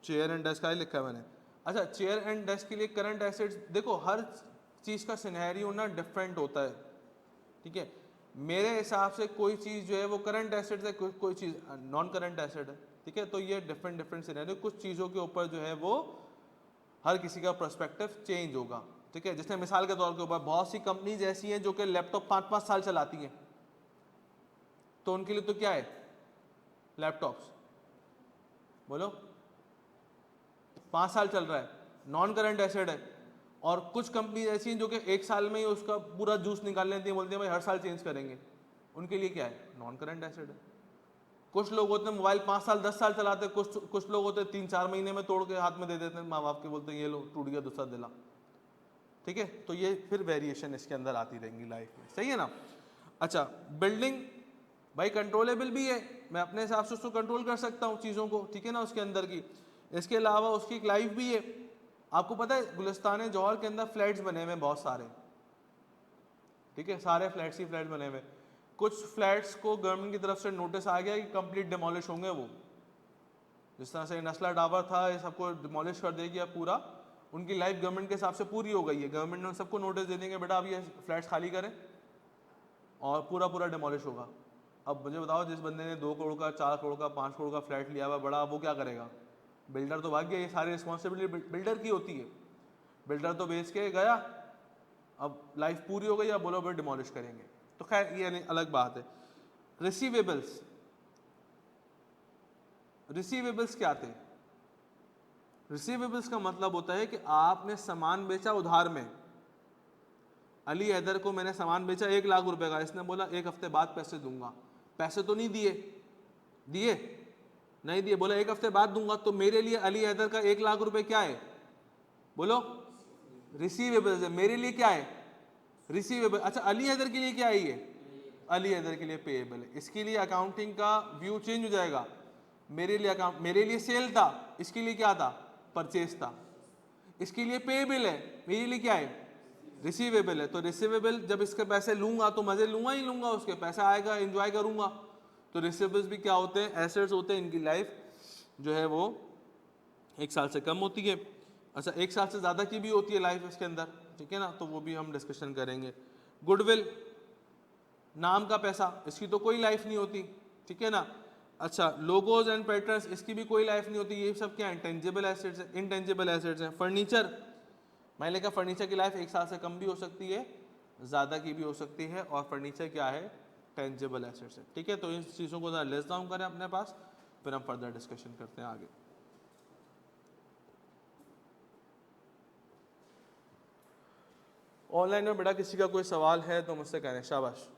चेयर एंड डेस्क का ही लिखा है मैंने। अच्छा, चेयर एंड डेस्क के लिए करंट एसेट्स, देखो हर चीज़ का सिनेरियो ना डिफरेंट होता है। ठीक है, मेरे हिसाब से कोई चीज़ जो है वो करंट एसेट है, कोई चीज़ नॉन करंट एसेट है, ठीक है। तो ये डिफरेंट डिफरेंट सिनेरियो, कुछ चीज़ों के ऊपर जो है वो हर किसी का पर्सपेक्टिव चेंज होगा, ठीक है। जैसे मिसाल के तौर के ऊपर बहुत सी कंपनीज ऐसी हैं जो कि लैपटॉप 5-5 साल चलाती हैं, तो उनके लिए तो क्या है लैपटॉप्स, बोलो 5 साल चल रहा है, नॉन करंट एसेट है। और कुछ कंपनीज ऐसी हैं जो कि 1 साल में ही उसका पूरा जूस निकाल लेती हैं, बोलती हैं भाई हर साल चेंज करेंगे, उनके लिए क्या है नॉन करंट एसेट है। कुछ लोग होते हैं मोबाइल 5 साल 10 साल चलाते हैं, कुछ लोग होते हैं 3-4 महीने में तोड़ के हाथ में दे देते हैं, माँ बाप के बोलते हैं ये लो टूट गया दूसरा दिला, ठीक है। तो ये फिर वेरिएशन इसके अंदर आती रहेंगी लाइफ में, सही है ना। अच्छा, बिल्डिंग भाई कंट्रोलेबल भी है, मैं अपने हिसाब से उसको कंट्रोल कर सकता हूँ चीज़ों को, ठीक है ना, उसके अंदर की। इसके अलावा उसकी एक लाइफ भी है। आपको पता है गुलिस्तान जौहर के अंदर फ्लैट्स बने हुए हैं बहुत सारे, ठीक है, सारे फ्लैट्स ही फ्लैट बने हुए। कुछ फ्लैट्स को गवर्नमेंट की तरफ से नोटिस आ गया कि कंप्लीट डिमोलिश होंगे वो, जिस तरह से नस्ला टावर था ये सबको डिमोलिश कर देगी अब पूरा, उनकी लाइफ गवर्नमेंट के हिसाब से पूरी हो गई है। गवर्नमेंट ने सबको नोटिस दे देंगे बेटा अब ये फ्लैट्स खाली करें और पूरा पूरा डिमोलिश होगा। अब मुझे बताओ जिस बंदे ने 2 करोड़ का 4 करोड़ का 5 करोड़ का फ्लैट लिया हुआ बड़ा, वो क्या करेगा। बिल्डर तो भाग गया, ये सारी रिस्पॉन्सिबिलिटी बिल्डर की होती है। बिल्डर तो बेच के गया, अब लाइफ पूरी हो गई, अब बोलो भाई डिमोलिश करेंगे, तो खैर ये अलग बात है। रिसीवेबल्स, रिसीवेबल्स क्या थे। रिसीवेबल्स का मतलब होता है कि आपने सामान बेचा उधार में। अली हैदर को मैंने सामान बेचा 1 लाख रुपए का, इसने बोला 1 हफ्ते बाद पैसे दूंगा, पैसे तो नहीं दिए, दिए नहीं दिए, बोला 1 हफ्ते बाद दूंगा, तो मेरे लिए अली हैदर का 1 लाख रुपए क्या है, बोलो रिसीवेबल्स है, मेरे लिए क्या है रिसीवेबल। अच्छा, अली हैदर के लिए क्या है ये, अली हैदर के लिए पेएबल है। इसके लिए अकाउंटिंग का व्यू चेंज हो जाएगा। मेरे लिए अकाउंट, मेरे लिए सेल था, इसके लिए क्या था परचेज था। इसके लिए पेएबल है, मेरे लिए क्या है रिसीवेबल है। तो रिसीवेबल जब इसके पैसे लूंगा तो मजे लूंगा ही लूंगा, उसके पैसा आएगा एंजॉय करूंगा। तो रिसीवेबल्स भी क्या होते हैं, एसेट्स होते हैं, इनकी लाइफ जो है वो 1 साल से कम होती है। अच्छा, 1 साल से ज़्यादा की भी होती है लाइफ इसके अंदर, ठीक है ना, तो वो भी हम डिस्कशन करेंगे। गुडविल, नाम का पैसा, इसकी तो कोई लाइफ नहीं होती, ठीक है ना। अच्छा, लोगोज एंड पैटर्न्स, इसकी भी कोई लाइफ नहीं होती, ये सब क्या है इंटेंजिबल एसेट्स है, इनटेंजिबल एसेट्स हैं। फर्नीचर, मैंने कहा फर्नीचर की लाइफ 1 साल से कम भी हो सकती है, ज़्यादा की भी हो सकती है, और फर्नीचर क्या है टेंजिबल एसेट्स है, ठीक है। तो इन चीज़ों को ज़रा लिस्ट डाउन करें अपने पास, फिर हम फर्दर डिस्कशन करते हैं आगे। ऑनलाइन में बेटा किसी का कोई सवाल है तो मुझसे कहें, शाबाश।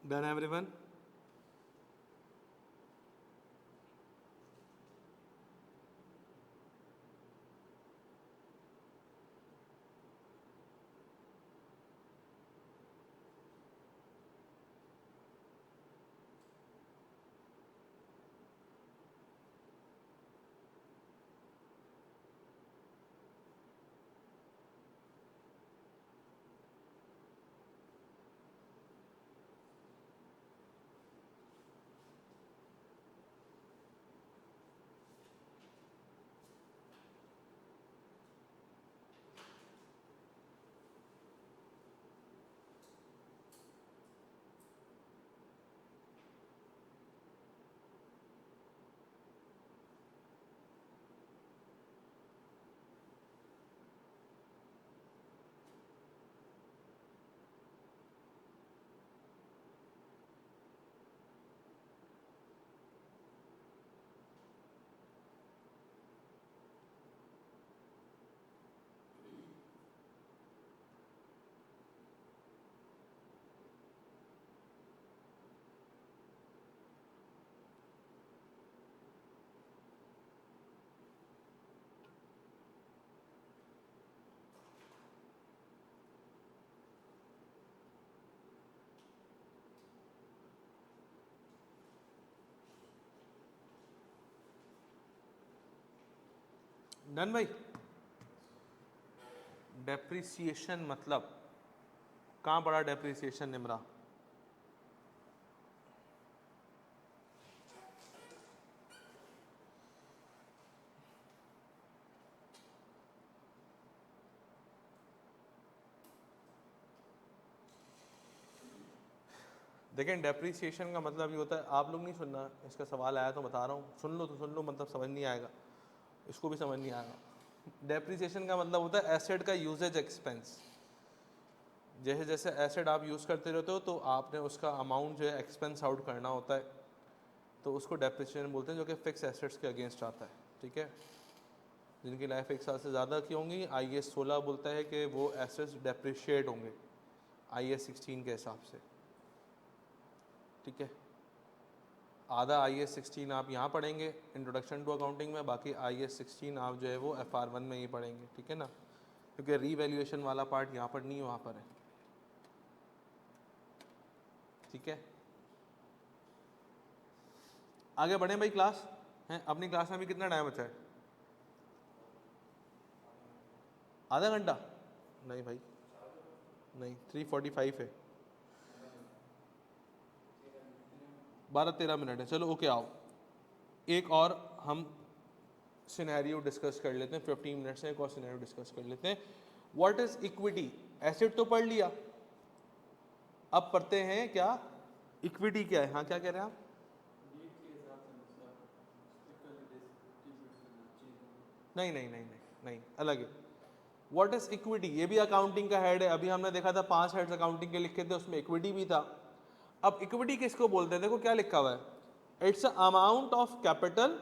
Done everyone? डन भाई? डेप्रिसिएशन मतलब कहाँ पड़ा डेप्रिसिएशन निमरा? देखें डेप्रिसिएशन का मतलब ये होता है, आप लोग नहीं सुनना, इसका सवाल आया तो बता रहा हूँ, सुन लो तो सुन लो, मतलब समझ नहीं आएगा, इसको भी समझ नहीं आएगा। डेप्रिसिएशन का मतलब होता है एसेट का यूजेज एक्सपेंस। जैसे जैसे एसेट आप यूज़ करते रहते हो तो आपने उसका अमाउंट जो है एक्सपेंस आउट करना होता है, तो उसको डेप्रिसिएशन बोलते हैं, जो कि फिक्स एसेट्स के अगेंस्ट आता है। ठीक है, जिनकी लाइफ 1 साल से ज़्यादा की होंगी, IAS 16 बोलता है कि वो एसेट्स डेप्रिशिएट होंगे IAS 16 के हिसाब से। ठीक है, आधा IAS 16 आप यहाँ पढ़ेंगे इंट्रोडक्शन टू अकाउंटिंग में, बाकी IAS 16 आप जो है वो FR1 में ही पढ़ेंगे। ठीक है ना, क्योंकि रीवैल्यूएशन वाला पार्ट यहाँ पर नहीं है, वहाँ पर है। ठीक है, आगे बढ़े भाई, क्लास है अपनी क्लास में भी कितना टाइम बचा है? आधा घंटा? नहीं भाई नहीं, 3:45 है, 12-13 मिनट है। चलो ओके, आओ एक और हम सिनेरियो डिस्कस कर लेते हैं, 15 मिनट से एक और सिनेरियो डिस्कस कर लेते हैं। What is equity? एसेट तो पढ़ लिया, अब पढ़ते हैं क्या इक्विटी क्या है। हाँ क्या कह रहे हैं आप? नहीं नहीं नहीं नहीं नहीं, अलग है। What is equity? ये भी अकाउंटिंग का हेड है, अभी हमने देखा था 5 हेड्स अकाउंटिंग के लिखे थे, उसमें इक्विटी भी था। अब इक्विटी किसको बोलते हैं? देखो क्या लिखा हुआ है, it's amount of capital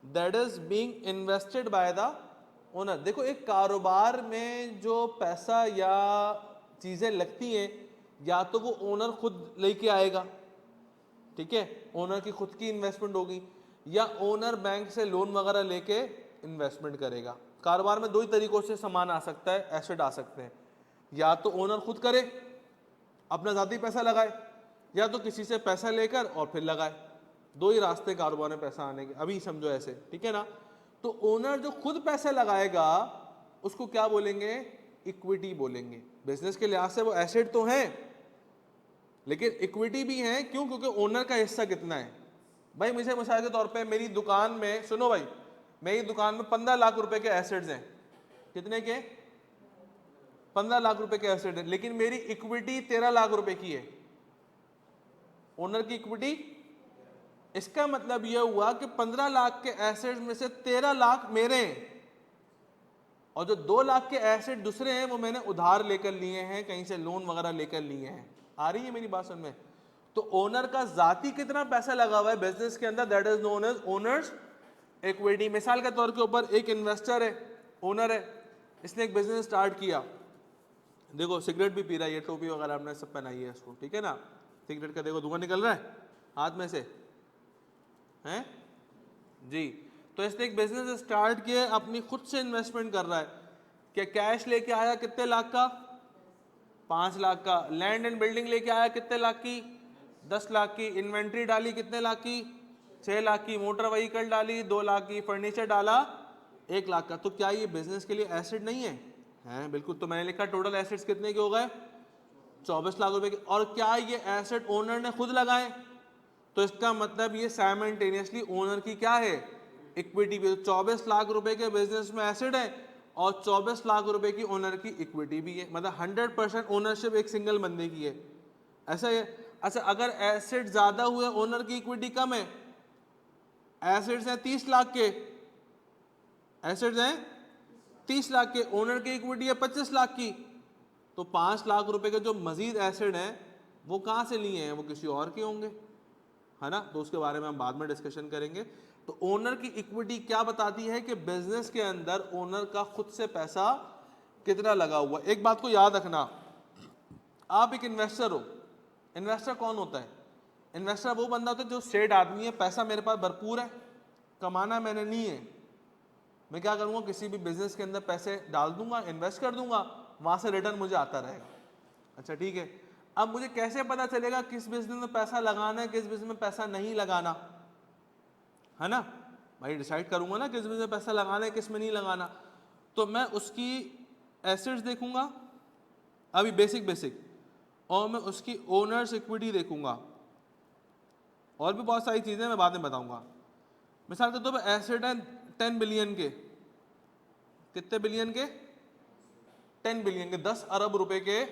that is being invested by the owner. देखो एक कारोबार में जो पैसा या चीजें लगती हैं, या तो वो ओनर खुद लेके आएगा, ठीक है, ओनर की खुद की इन्वेस्टमेंट होगी, या ओनर बैंक से लोन वगैरह लेके इन्वेस्टमेंट करेगा। कारोबार में दो ही तरीकों से सामान आ सकता है, एसेट आ सकते हैं, या तो ओनर खुद करे अपना ज़ाती पैसा लगाए, या तो किसी से पैसा लेकर और फिर लगाए। दो ही रास्ते कारोबार में पैसा आने के, अभी समझो ऐसे, ठीक है ना। तो ओनर जो खुद पैसे लगाएगा उसको क्या बोलेंगे? इक्विटी बोलेंगे। बिजनेस के लिहाज से वो एसेट तो है, लेकिन इक्विटी भी है। क्यों? क्योंकि ओनर का हिस्सा कितना है भाई। मुझे मिसाल के तौर पे मेरी दुकान में, सुनो भाई, मेरी दुकान में 15 लाख रुपए के एसेट्स हैं। कितने के? 15 लाख रुपए के एसेट है, लेकिन मेरी इक्विटी 13 लाख रुपए की है, ओनर की इक्विटी। इसका मतलब यह हुआ कि 15 लाख के एसेट्स में से 13 लाख मेरे हैं, और जो 2 लाख के एसेट दूसरे हैं वो मैंने उधार लेकर लिए हैं, कहीं से लोन वगैरह लेकर लिए हैं। आ रही है मेरी बात समझ में? तो ओनर का जाती कितना पैसा लगा हुआ है बिजनेस के अंदर, that is known as owner's equity. मिसाल के तौर के ऊपर एक इन्वेस्टर है, ओनर है, इसने एक बिजनेस स्टार्ट किया, देखो सिगरेट भी पी रहा है, ये टोपी वगैरह आपने सब पहनाई है इसको, ठीक है ना। सिगरेट का देखो धुआं निकल रहा है हाथ में से, हैं जी। तो इसने एक बिजनेस स्टार्ट किया, अपनी खुद से इन्वेस्टमेंट कर रहा है। क्या कैश लेके आया कितने लाख का? 5 लाख का। लैंड एंड बिल्डिंग लेके आया कितने लाख की? 10 लाख की। इन्वेंट्री डाली कितने लाख की? 6 लाख की। मोटर व्हीकल डाली 2 लाख की। फर्नीचर डाला 1 लाख का। तो क्या ये बिजनेस के लिए एसेट नहीं है? हैं बिल्कुल। तो मैंने लिखा टोटल एसेट्स कितने के हो गए? 24 लाख रुपए के। और क्या ये एसेट ओनर ने खुद लगाए? तो इसका मतलब ये साइमल्टेनियसली ओनर की क्या है? इक्विटी भी। 24 लाख रुपए के बिजनेस में एसेट है और 24 लाख रुपए की ओनर की इक्विटी भी है, मतलब 100% ओनरशिप एक सिंगल बंदे की है, ऐसा है। अच्छा, अगर एसेट ज्यादा हुए ओनर की इक्विटी कम है, एसेट्स हैं 30 लाख के, एसेट्स हैं 30 लाख के, ओनर की इक्विटी है 25 लाख की, तो 5 लाख रुपए के जो मजीद एसेट हैं वो कहां से लिए हैं? वो किसी और के होंगे, है ना। तो उसके बारे में हम बाद में डिस्कशन करेंगे। तो ओनर की इक्विटी क्या बताती है कि बिजनेस के अंदर ओनर का खुद से पैसा कितना लगा हुआ। एक बात को याद रखना, आप एक इन्वेस्टर हो। इन्वेस्टर कौन होता है? इन्वेस्टर वो बंदा होता है जो सेठ आदमी है, पैसा मेरे पास भरपूर है, कमाना मैंने नहीं है, मैं क्या करूंगा, किसी भी बिजनेस के अंदर पैसे डाल दूंगा, इन्वेस्ट कर दूंगा, वहां से रिटर्न मुझे आता रहेगा। अच्छा ठीक है, अब मुझे कैसे पता चलेगा किस बिजनेस में पैसा लगाना है, किस बिजनेस में पैसा नहीं लगाना, है ना भाई। डिसाइड करूंगा ना किस बिजनेस में पैसा लगाना है, किस में नहीं लगाना। तो मैं उसकी एसेट्स देखूंगा अभी बेसिक, और मैं उसकी ओनर्स इक्विटी देखूंगा, और भी बहुत सारी चीजें मैं बाद में बताऊंगा। मिसाल के तौर पर एसेट है 10 बिलियन के, कितने बिलियन के? 10 बिलियन के, 10 अरब रुपए के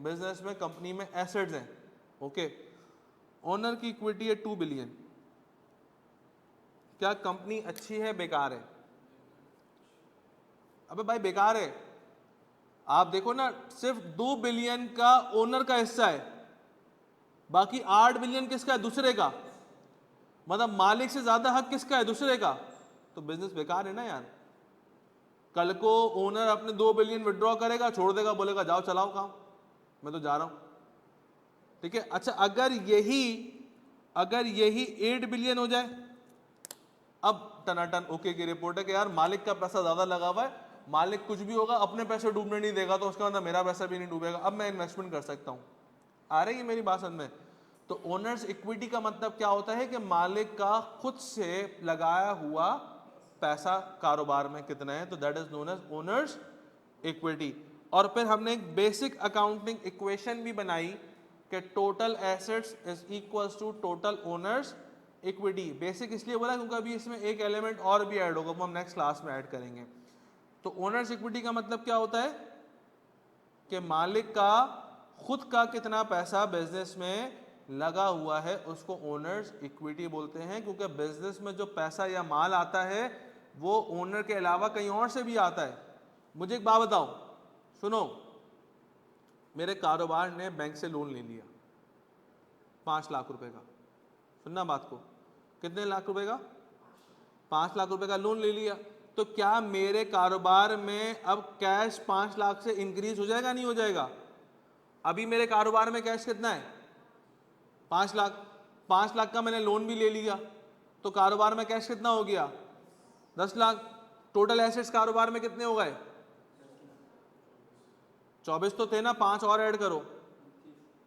बिजनेस में कंपनी में एसेट्स हैं, ओके। ओनर की इक्विटी है 2 बिलियन। क्या कंपनी अच्छी है बेकार है? अबे भाई बेकार है। आप देखो ना, सिर्फ 2 बिलियन का ओनर का हिस्सा है, बाकी 8 बिलियन किसका है? दूसरे का। मतलब मालिक से ज्यादा हक किसका है? दूसरे का। तो बिजनेस बेकार है ना यार। कल को ओनर अपने 2 बिलियन विड्रॉ करेगा, छोड़ देगा, बोलेगा जाओ चलाओ काम, मैं तो जा रहा हूं, ठीक है। अच्छा, अगर यही 8 बिलियन हो जाए, अब टनाटन ओके की रिपोर्ट है कि यार मालिक का पैसा ज्यादा लगा हुआ है, मालिक कुछ भी होगा अपने पैसे डूबने नहीं देगा, तो उसका मतलब मेरा पैसा भी नहीं डूबेगा, अब मैं इन्वेस्टमेंट कर सकता हूं। आ रही है मेरी बात समझ में? तो ओनर्स इक्विटी का मतलब क्या होता है कि मालिक का खुद से लगाया हुआ पैसा कारोबार में कितना है, तो that is known as owner's equity. और फिर हमने एक बेसिक अकाउंटिंग इक्वेशन भी बनाई कि total assets is equals to total owner's equity. Basic इसलिए बोला क्योंकि अभी इसमें एक एलिमेंट और भी ऐड होगा, वो हम नेक्स्ट क्लास में ऐड करेंगे। तो ओनर्स इक्विटी का मतलब क्या होता है कि मालिक का खुद का कितना पैसा बिजनेस में लगा हुआ है, उसको ओनर्स इक्विटी बोलते हैं। क्योंकि बिजनेस में जो पैसा या माल आता है वो ओनर के अलावा कहीं और से भी आता है। मुझे एक बात बताओ, सुनो, मेरे कारोबार ने बैंक से लोन ले लिया 5 लाख रुपए का, सुनना बात को, कितने लाख रुपए का? 5 लाख रुपए का लोन ले लिया। तो क्या मेरे कारोबार में अब कैश 5 लाख से इंक्रीज हो जाएगा, नहीं हो जाएगा? अभी मेरे कारोबार में कैश कितना है? 5 लाख। 5 लाख का मैंने लोन भी ले लिया, तो कारोबार में कैश कितना हो गया? 10 लाख। टोटल एसेट्स कारोबार में कितने हो गए? 24 तो थे ना, 5 और ऐड करो,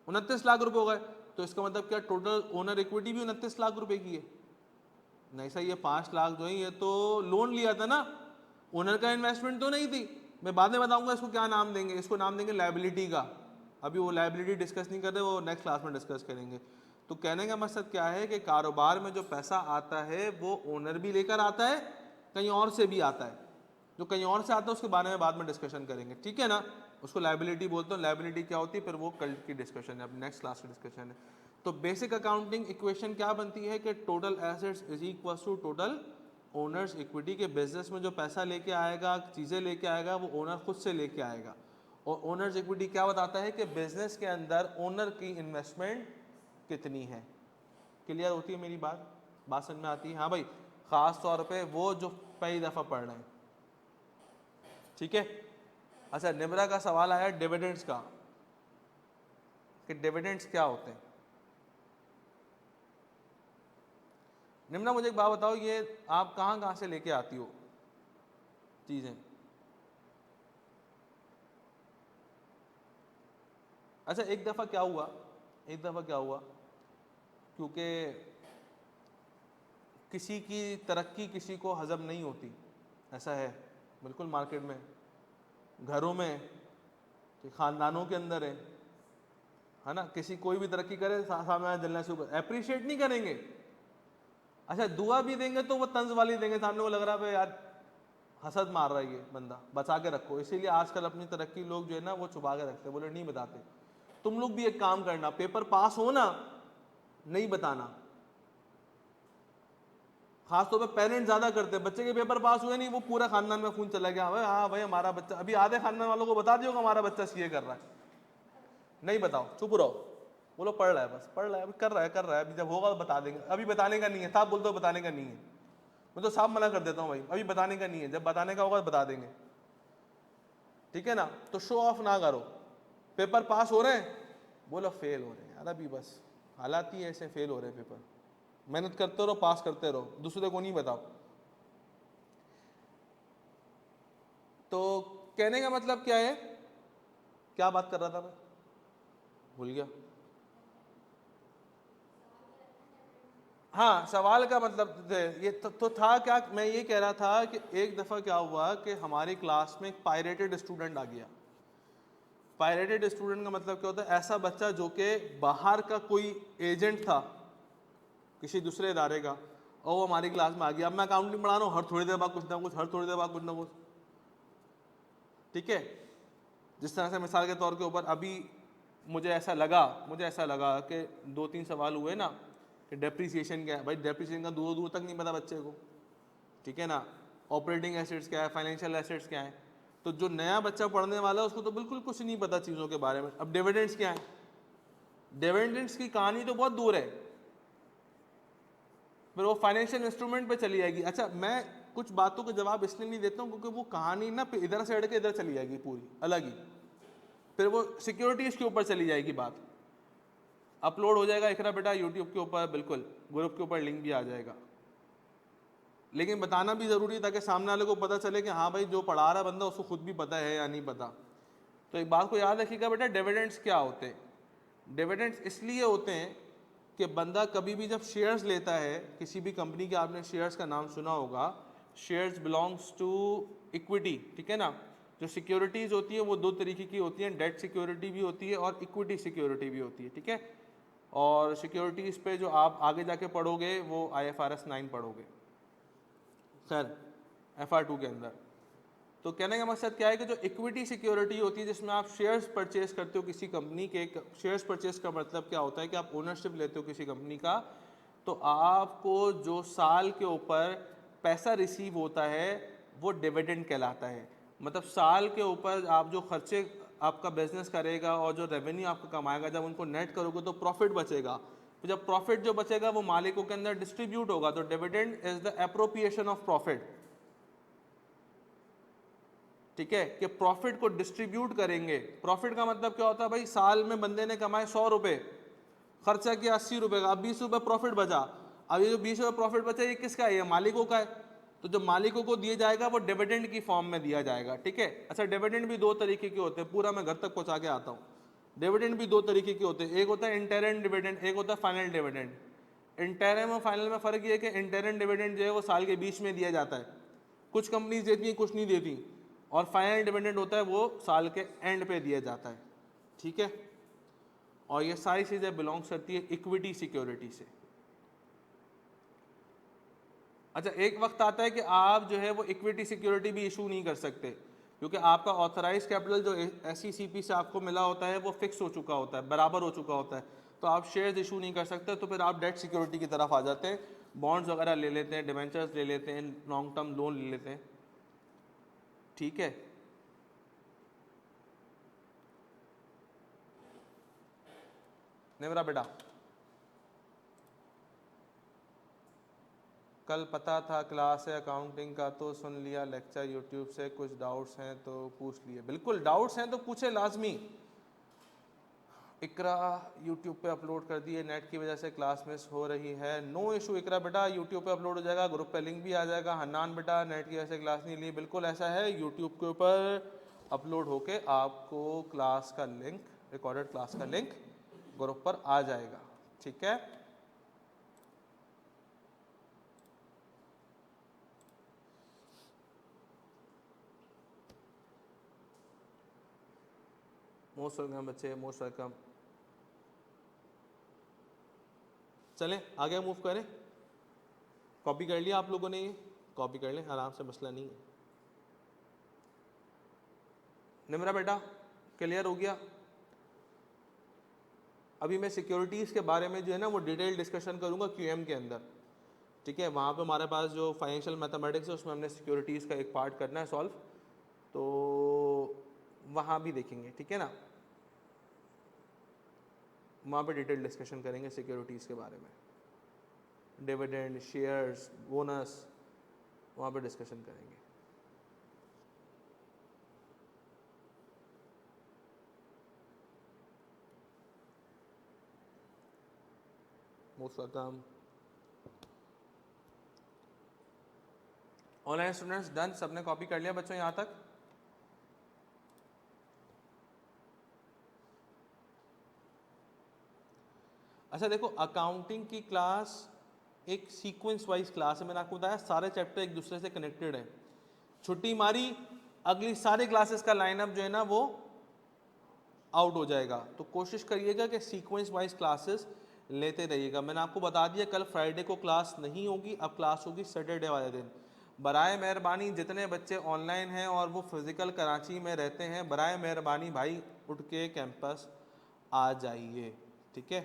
29 लाख रुपए हो गए। तो इसका मतलब क्या टोटल ओनर इक्विटी भी 29 लाख रुपए की है? नहीं सही, ये 5 लाख जो है ये तो लोन लिया था ना, ओनर का इन्वेस्टमेंट तो नहीं थी। मैं बाद में बताऊंगा इसको क्या नाम देंगे, इसको नाम देंगे लायबिलिटी का। अभी वो लायबिलिटी डिस्कस नहीं कर रहे, वो नेक्स्ट क्लास में डिस्कस करेंगे। तो कहने का मकसद क्या है कि कारोबार में जो पैसा आता है वो ओनर भी लेकर आता है, कहीं और से भी आता है। जो कहीं और से आता है उसके बारे में बाद में डिस्कशन करेंगे, ठीक है ना। उसको लायबिलिटी बोलते हैं। लायबिलिटी क्या होती है फिर वो कल की डिस्कशन है, अब नेक्स्ट क्लास की डिस्कशन है। तो बेसिक अकाउंटिंग इक्वेशन क्या बनती है कि total assets is equal to total owner's equity. के बिजनेस में जो पैसा लेके आएगा, चीज़ें लेके आएगा, वो ओनर खुद से लेके आएगा। और ओनर्स इक्विटी क्या बताता है कि बिजनेस के अंदर ओनर की इन्वेस्टमेंट कितनी है। क्लियर होती है मेरी बात? बात समझ में आती है? हाँ भाई, खास तौर पे वो जो पहली दफ़ा पढ़ रहे हैं, ठीक है। अच्छा, निमरा का सवाल आया डिविडेंड्स का, कि डिविडेंड्स क्या होते हैं। निम्ना मुझे एक बात बताओ, ये आप कहाँ कहाँ से लेके आती हो चीज़ें? अच्छा एक दफ़ा क्या हुआ, क्योंकि किसी की तरक्की किसी को हजम नहीं होती, ऐसा है बिल्कुल मार्केट में, घरों में, ख़ानदानों के अंदर है ना। किसी कोई भी तरक्की करे सामने जलना शुरू कर, अप्रिशिएट नहीं करेंगे। अच्छा दुआ भी देंगे तो वो तंज वाली देंगे, सामने को लग रहा है यार हसद मार रहा है ये बंदा, बचा के रखो। इसीलिए आजकल अपनी तरक्की लोग जो है ना वो छुपा के रखते, बोले नहीं बताते। तुम लोग भी एक काम करना, पेपर पास हो ना, नहीं बताना। खासतौर पे पेरेंट्स ज्यादा करते हैं, बच्चे के पेपर पास हुए नहीं, वो पूरा खानदान में खून चला गया, हाँ भाई हमारा बच्चा, अभी आधे खानदान वालों को बता दियो कि हमारा बच्चा सीए कर रहा है, नहीं बताओ, चुप रहो, बोलो पढ़ रहा है, बस पढ़ रहा है, अभी कर रहा है, अभी जब होगा तो बता देंगे, अभी बताने का नहीं है, साहब बोल दो बताने का नहीं है, मैं तो साफ मना कर देता हूँ भाई, अभी बताने का नहीं है, जब बताने का होगा तो बता देंगे, ठीक है ना। तो शो ऑफ ना करो, पेपर पास हो रहे हैं, बोलो फेल हो रहे हैं यार, अभी बस हालात ही ऐसे फेल हो रहे हैं पेपर, मेहनत करते रहो, पास करते रहो, दूसरे को नहीं बताओ। तो कहने का मतलब क्या है, क्या बात कर रहा था मैं, भूल गया। हाँ सवाल का मतलब ये तो था क्या, मैं ये कह रहा था कि एक दफ़ा क्या हुआ कि हमारी क्लास में एक पायरेटेड स्टूडेंट आ गया। पायरेटेड स्टूडेंट का मतलब क्या होता है, ऐसा बच्चा जो कि बाहर का कोई एजेंट था किसी दूसरे इदारे का, और वो हमारी क्लास में आ गया। अब मैं अकाउंटिंग पढ़ा रहा हूँ, हर थोड़ी देर बाद कुछ ना कुछ, हर थोड़ी देर बाद कुछ ना कुछ, ठीक है। जिस तरह से मिसाल के तौर के ऊपर अभी मुझे ऐसा लगा कि 2-3 सवाल हुए ना कि डेप्रिसिएशन क्या है, भाई डेप्रिसिएशन का दूर दूर तक नहीं पता बच्चे को, ठीक है ना। ऑपरेटिंग एसेट्स क्या है, फाइनेंशियल एसेट्स क्या है, तो जो नया बच्चा पढ़ने वाला है उसको तो बिल्कुल कुछ नहीं पता चीज़ों के बारे में। अब डिविडेंड्स क्या है, डिविडेंड्स की कहानी तो बहुत दूर है, फिर वो फाइनेंशियल इंस्ट्रूमेंट पे चली जाएगी। अच्छा मैं कुछ बातों के जवाब इसलिए नहीं देता हूँ क्योंकि वो कहानी ना इधर से हट के इधर चली जाएगी पूरी अलग ही, फिर वो सिक्योरिटीज़ के ऊपर चली जाएगी बात। अपलोड हो जाएगा इकरा बेटा यूट्यूब के ऊपर, बिल्कुल ग्रुप के ऊपर लिंक भी आ जाएगा, लेकिन बताना भी ज़रूरी है ताकि सामने वाले को पता चले कि हाँ भाई जो पढ़ा रहा बंदा उसको खुद भी पता है या नहीं पता। तो एक बात को याद रखिएगा बेटा, डिविडेंड्स क्या होते हैं, डिविडेंड्स इसलिए होते हैं कि बंदा कभी भी जब शेयर्स लेता है किसी भी कंपनी के, आपने शेयर्स का नाम सुना होगा, शेयर्स बिलोंग्स टू इक्विटी, ठीक है ना। जो सिक्योरिटीज़ होती है वो दो तरीके की होती हैं, डेट सिक्योरिटी भी होती है और इक्विटी सिक्योरिटी भी होती है, ठीक है। और सिक्योरिटीज़ पे जो आप आगे जाके पढ़ोगे वो IFRS 9 पढ़ोगे, खैर FR2 के अंदर। तो कहने का मकसद क्या है कि जो इक्विटी सिक्योरिटी होती है जिसमें आप शेयर्स परचेज करते हो किसी कंपनी के, शेयर्स परचेज का मतलब क्या होता है कि आप ओनरशिप लेते हो किसी कंपनी का, तो आपको जो साल के ऊपर पैसा रिसीव होता है वो डिविडेंड कहलाता है। मतलब साल के ऊपर आप जो खर्चे आपका बिजनेस करेगा और जो रेवेन्यू आपका कमाएगा, जब उनको नेट करोगे तो प्रॉफिट बचेगा, तो जब प्रॉफिट जो बचेगा वो मालिकों के अंदर डिस्ट्रीब्यूट होगा। तो dividend is the appropriation of profit, ठीक है, कि प्रॉफिट को डिस्ट्रीब्यूट करेंगे। प्रॉफिट का मतलब क्या होता है भाई, साल में बंदे ने कमाए 100 रुपए, खर्चा किया 80 रुपए का, अब 20 रुपए प्रॉफिट बचा। अब ये जो 20 रुपए प्रॉफिट बचा ये किसका है, ये मालिकों का है। तो जो मालिकों को दिया जाएगा वो डिविडेंड की फॉर्म में दिया जाएगा, ठीक है। अच्छा डिविडेंड भी दो तरीके के होते हैं, पूरा मैं घर तक पहुंचा के आता हूँ। डिविडेंड भी दो तरीके के होते हैं, एक होता है इंटरम डिविडेंड, एक होता है फाइनल डिविडेंड। इंटरम और फाइनल में फर्क ये है कि इंटरम डिविडेंड जो है वो साल के बीच में दिया जाता है, कुछ कंपनीज देती हैं कुछ नहीं देती, और फाइनल डिविडेंड होता है वो साल के एंड पे दिया जाता है, ठीक है। और ये सारी चीज़ें बिलोंग्स करती है इक्विटी सिक्योरिटी से। अच्छा एक वक्त आता है कि आप जो है वो इक्विटी सिक्योरिटी भी इशू नहीं कर सकते, क्योंकि आपका ऑथराइज कैपिटल जो SECP से आपको मिला होता है वो फिक्स हो चुका होता है, बराबर हो चुका होता है, तो आप शेयर्स इशू नहीं कर सकते। तो फिर आप डेट सिक्योरिटी की तरफ आ जाते हैं, बॉन्ड्स वगैरह ले लेते हैं, डिवेंचर्स ले लेते हैं, लॉन्ग टर्म लोन ले लेते हैं, ठीक है। नहीं मेरा बेटा, कल पता था क्लास है अकाउंटिंग का तो सुन लिया लेक्चर यूट्यूब से, कुछ डाउट्स हैं तो पूछ लिए। बिल्कुल डाउट्स हैं तो पूछे लाजमी, इकरा यूट्यूब पे अपलोड कर दिए, नेट की वजह से क्लास मिस हो रही है। नो इशू इकरा बेटा, यूट्यूब पे अपलोड हो जाएगा, ग्रुप पे लिंक भी आ जाएगा। हन्नान बेटा नेट की वजह से क्लास नहीं ली, बिल्कुल ऐसा है, यूट्यूब के ऊपर अपलोड होके आपको क्लास का लिंक, रिकॉर्डेड क्लास का लिंक ग्रुप पर आ जाएगा, ठीक है। मोस्ट वेलकम बच्चे, मोस्ट वेलकम। चलें आगे मूव करें। कॉपी कर लिया आप लोगों ने, ये कॉपी कर लें आराम से, मसला नहीं है। निमरा बेटा क्लियर हो गया। अभी मैं सिक्योरिटीज़ के बारे में जो है ना वो डिटेल डिस्कशन करूंगा क्यूएम के अंदर, ठीक है। वहाँ पे हमारे पास जो फाइनेंशियल मैथमेटिक्स है उसमें हमने सिक्योरिटीज़ का एक पार्ट करना है सॉल्व, तो वहाँ भी देखेंगे, ठीक है ना। वहाँ पे डिटेल डिस्कशन करेंगे सिक्योरिटीज़ के बारे में, डिविडेंड, शेयर्स, बोनस, वहाँ पे डिस्कशन करेंगे। Most welcome. Online students done, सबने कॉपी कर लिया बच्चों यहाँ तक। अच्छा देखो, अकाउंटिंग की क्लास एक सीक्वेंस वाइज क्लास है, मैंने आपको बताया सारे चैप्टर एक दूसरे से कनेक्टेड है। छुट्टी मारी, अगली सारे क्लासेस का लाइनअप जो है ना वो आउट हो जाएगा, तो कोशिश करिएगा कि सीक्वेंस वाइज क्लासेस लेते रहिएगा। मैंने आपको बता दिया कल फ्राइडे को क्लास नहीं होगी, अब क्लास होगी सैटरडे वाले दिन। बराए मेहरबानी जितने बच्चे ऑनलाइन हैं और वो फिज़िकल कराची में रहते हैं, बराए मेहरबानी भाई उठ के कैंपस आ जाइए, ठीक है।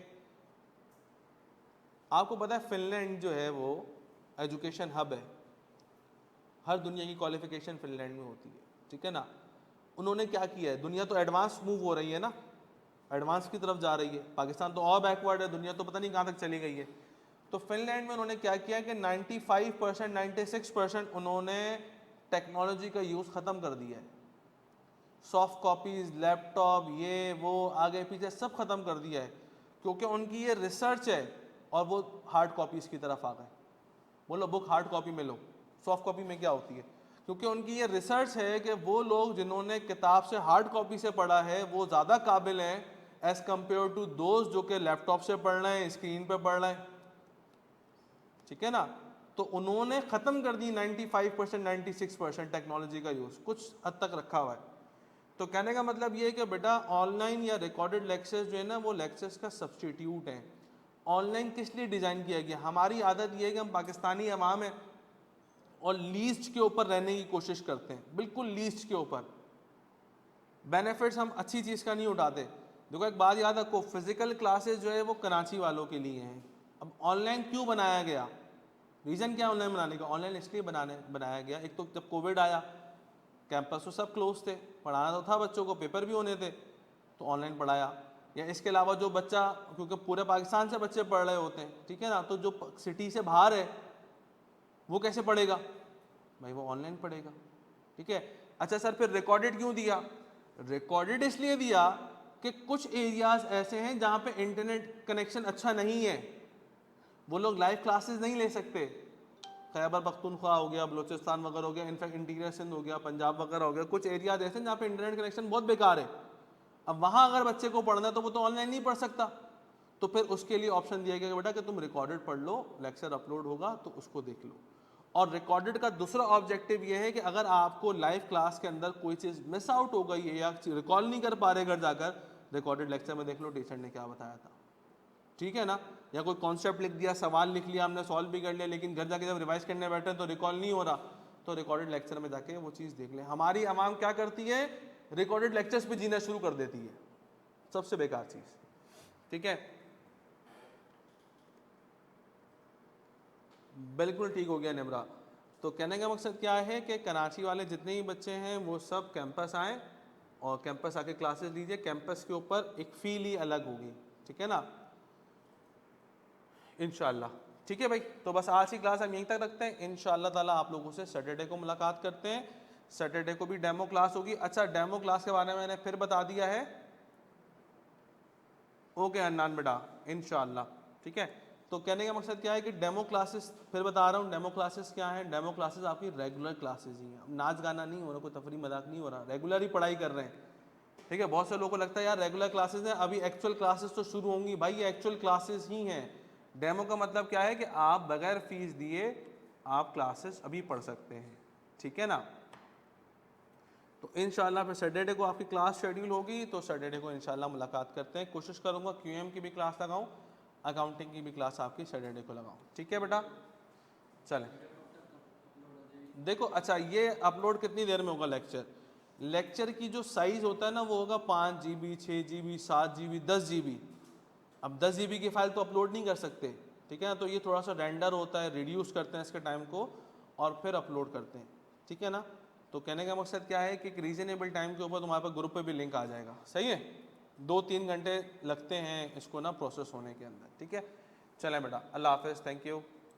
आपको पता है फिनलैंड जो है वो एजुकेशन हब है, हर दुनिया की क्वालिफिकेशन फिनलैंड में होती है, ठीक है ना। उन्होंने क्या किया है, दुनिया तो एडवांस मूव हो रही है ना, एडवांस की तरफ जा रही है, पाकिस्तान तो और बैकवर्ड है, दुनिया तो पता नहीं कहाँ तक चली गई है। तो फिनलैंड में उन्होंने क्या किया कि 95% 96% उन्होंने टेक्नोलॉजी का यूज़ ख़त्म कर दिया है। सॉफ्ट कॉपीज़, लैपटॉप, ये वो आगे पीछे सब ख़त्म कर दिया है, क्योंकि उनकी ये रिसर्च है और वो हार्ड कॉपीज़ की तरफ आ गए। बोलो बुक हार्ड कॉपी में लो, सॉफ्ट कॉपी में क्या होती है, क्योंकि उनकी ये रिसर्च है कि वो लोग जिन्होंने किताब से हार्ड कॉपी से पढ़ा है वो ज़्यादा काबिल हैं एज़ कम्पेयर टू दोज जो कि लैपटॉप से पढ़ रहे हैं, स्क्रीन पे पढ़ रहे हैं, ठीक है ना। तो उन्होंने ख़त्म कर दी 95% 96% टेक्नोलॉजी का यूज़, कुछ हद तक रखा हुआ है। तो कहने का मतलब ये है कि बेटा ऑनलाइन या रिकॉर्डेड लेक्चर्स जो है ना वो लेक्चर्स का सब्सटीट्यूट हैं। ऑनलाइन किस लिए डिज़ाइन किया गया, हमारी आदत ये है कि हम पाकिस्तानी अवाम हैं और लीस्ट के ऊपर रहने की कोशिश करते हैं, बिल्कुल लीस्ट के ऊपर, बेनिफिट्स हम अच्छी चीज़ का नहीं उठाते। देखो एक बात याद रखो, फिजिकल क्लासेस जो है वो कराची वालों के लिए हैं। अब ऑनलाइन क्यों बनाया गया, रीज़न क्या है ऑनलाइन बनाने का, ऑनलाइन इसलिए बनाया गया, एक तो जब कोविड आया कैंपस तो सब क्लोज थे, पढ़ाना तो था बच्चों को, पेपर भी होने थे, तो ऑनलाइन पढ़ाया। या इसके अलावा जो बच्चा, क्योंकि पूरे पाकिस्तान से बच्चे पढ़ रहे होते हैं, ठीक है ना, तो जो सिटी से बाहर है वो कैसे पढ़ेगा भाई, वो ऑनलाइन पढ़ेगा, ठीक है। अच्छा सर फिर रिकॉर्डेड क्यों दिया, रिकॉर्डेड इसलिए दिया कि कुछ एरियाज ऐसे हैं जहाँ पे इंटरनेट कनेक्शन अच्छा नहीं है, वो लोग लाइव क्लासेस नहीं ले सकते। खैबर पख्तूनख्वा हो गया, बलूचिस्तान वगैरह हो गया, इनफैक्ट इंटीरियर सिंध हो गया, पंजाब वगैरह हो गया, कुछ एरियाज ऐसे हैं जहाँ पे इंटरनेट कनेक्शन बहुत बेकार है। अब वहाँ अगर बच्चे को पढ़ना है तो वो तो ऑनलाइन नहीं पढ़ सकता, तो फिर उसके लिए ऑप्शन दिया गया बेटा कि तुम रिकॉर्डेड पढ़ लो, लेक्चर अपलोड होगा तो उसको देख लो। और रिकॉर्डेड का दूसरा ऑब्जेक्टिव ये है कि अगर आपको लाइव क्लास के अंदर कोई चीज़ मिस आउट हो गई है या रिकॉल नहीं कर पा रहे घर जाकर, रिकॉर्डेड लेक्चर में देख लो टीचर ने क्या बताया था, ठीक है ना। या कोई कॉन्सेप्ट लिख दिया, सवाल लिख लिया हमने, सॉल्व भी कर लिया, लेकिन घर जाके जब रिवाइज करने बैठे तो रिकॉल नहीं हो रहा, तो रिकॉर्डेड लेक्चर में जाके वो चीज़ देख लें। हमारी आवाम क्या करती है, रिकॉर्डेड लेक्चर्स पे जीना शुरू कर देती है, सबसे बेकार चीज़, ठीक है। बिल्कुल ठीक हो गया निमरा। तो कहने का मकसद क्या है कि कराची वाले जितने ही बच्चे हैं वो सब कैंपस आएँ और कैंपस आके क्लासेस लीजिए, कैंपस के ऊपर एक फील ही अलग होगी, ठीक है ना, इंशाल्लाह, ठीक है भाई। तो बस आज की क्लास हम यहीं तक रखते हैं, इंशाल्लाह ताला आप लोगों से सैटरडे को मुलाकात करते हैं। सैटरडे को भी डेमो क्लास होगी। अच्छा डेमो क्लास के बारे में मैंने फिर बता दिया है, ओके अन्नान बेटा, इंशाल्लाह। ठीक है, तो कहने का मकसद क्या है कि डेमो क्लासेस, फिर बता रहा हूँ डेमो क्लासेस क्या है। डेमो क्लासेस आपकी रेगुलर क्लासेस ही हैं, नाच गाना नहीं हो रहा, कोई तफरी मजाक नहीं हो रहा, रेगुलर ही पढ़ाई कर रहे हैं। ठीक है, बहुत से लोगों को लगता है यार रेगुलर क्लासेस हैं, अभी एक्चुअल क्लासेस तो शुरू होंगी। भाई ये एक्चुअल क्लासेस ही हैं। डेमो का मतलब क्या है कि आप बगैर फीस दिए आप क्लासेस अभी पढ़ सकते हैं। ठीक है ना, तो इंशाल्लाह फिर सैटरडे को आपकी क्लास शेड्यूल होगी, तो सैटरडे को इंशाल्लाह मुलाकात करते हैं। कोशिश करूंगा क्यूएम की भी क्लास लगाऊं, अकाउंटिंग की भी क्लास आपकी सैटरडे को लगाऊं। ठीक है बेटा, चलें। देखो अच्छा, ये अपलोड कितनी देर में होगा लेक्चर? लेक्चर की जो साइज़ होता है ना वो होगा 5 GB, 6 GB, 7 GB, 10 GB। अब 10 GB की फ़ाइल तो अपलोड नहीं कर सकते। ठीक है ना, तो ये थोड़ा सा रेंडर होता है, रिड्यूस करते हैं इसके टाइम को और फिर अपलोड करते हैं। ठीक है ना, तो कहने का मकसद क्या है कि एक रीज़नेबल टाइम के ऊपर तुम्हारे पास ग्रुप पे भी लिंक आ जाएगा। सही है, 2-3 घंटे लगते हैं इसको ना प्रोसेस होने के अंदर। ठीक है, चलें बेटा, अल्लाह हाफ़िज़, थैंक यू।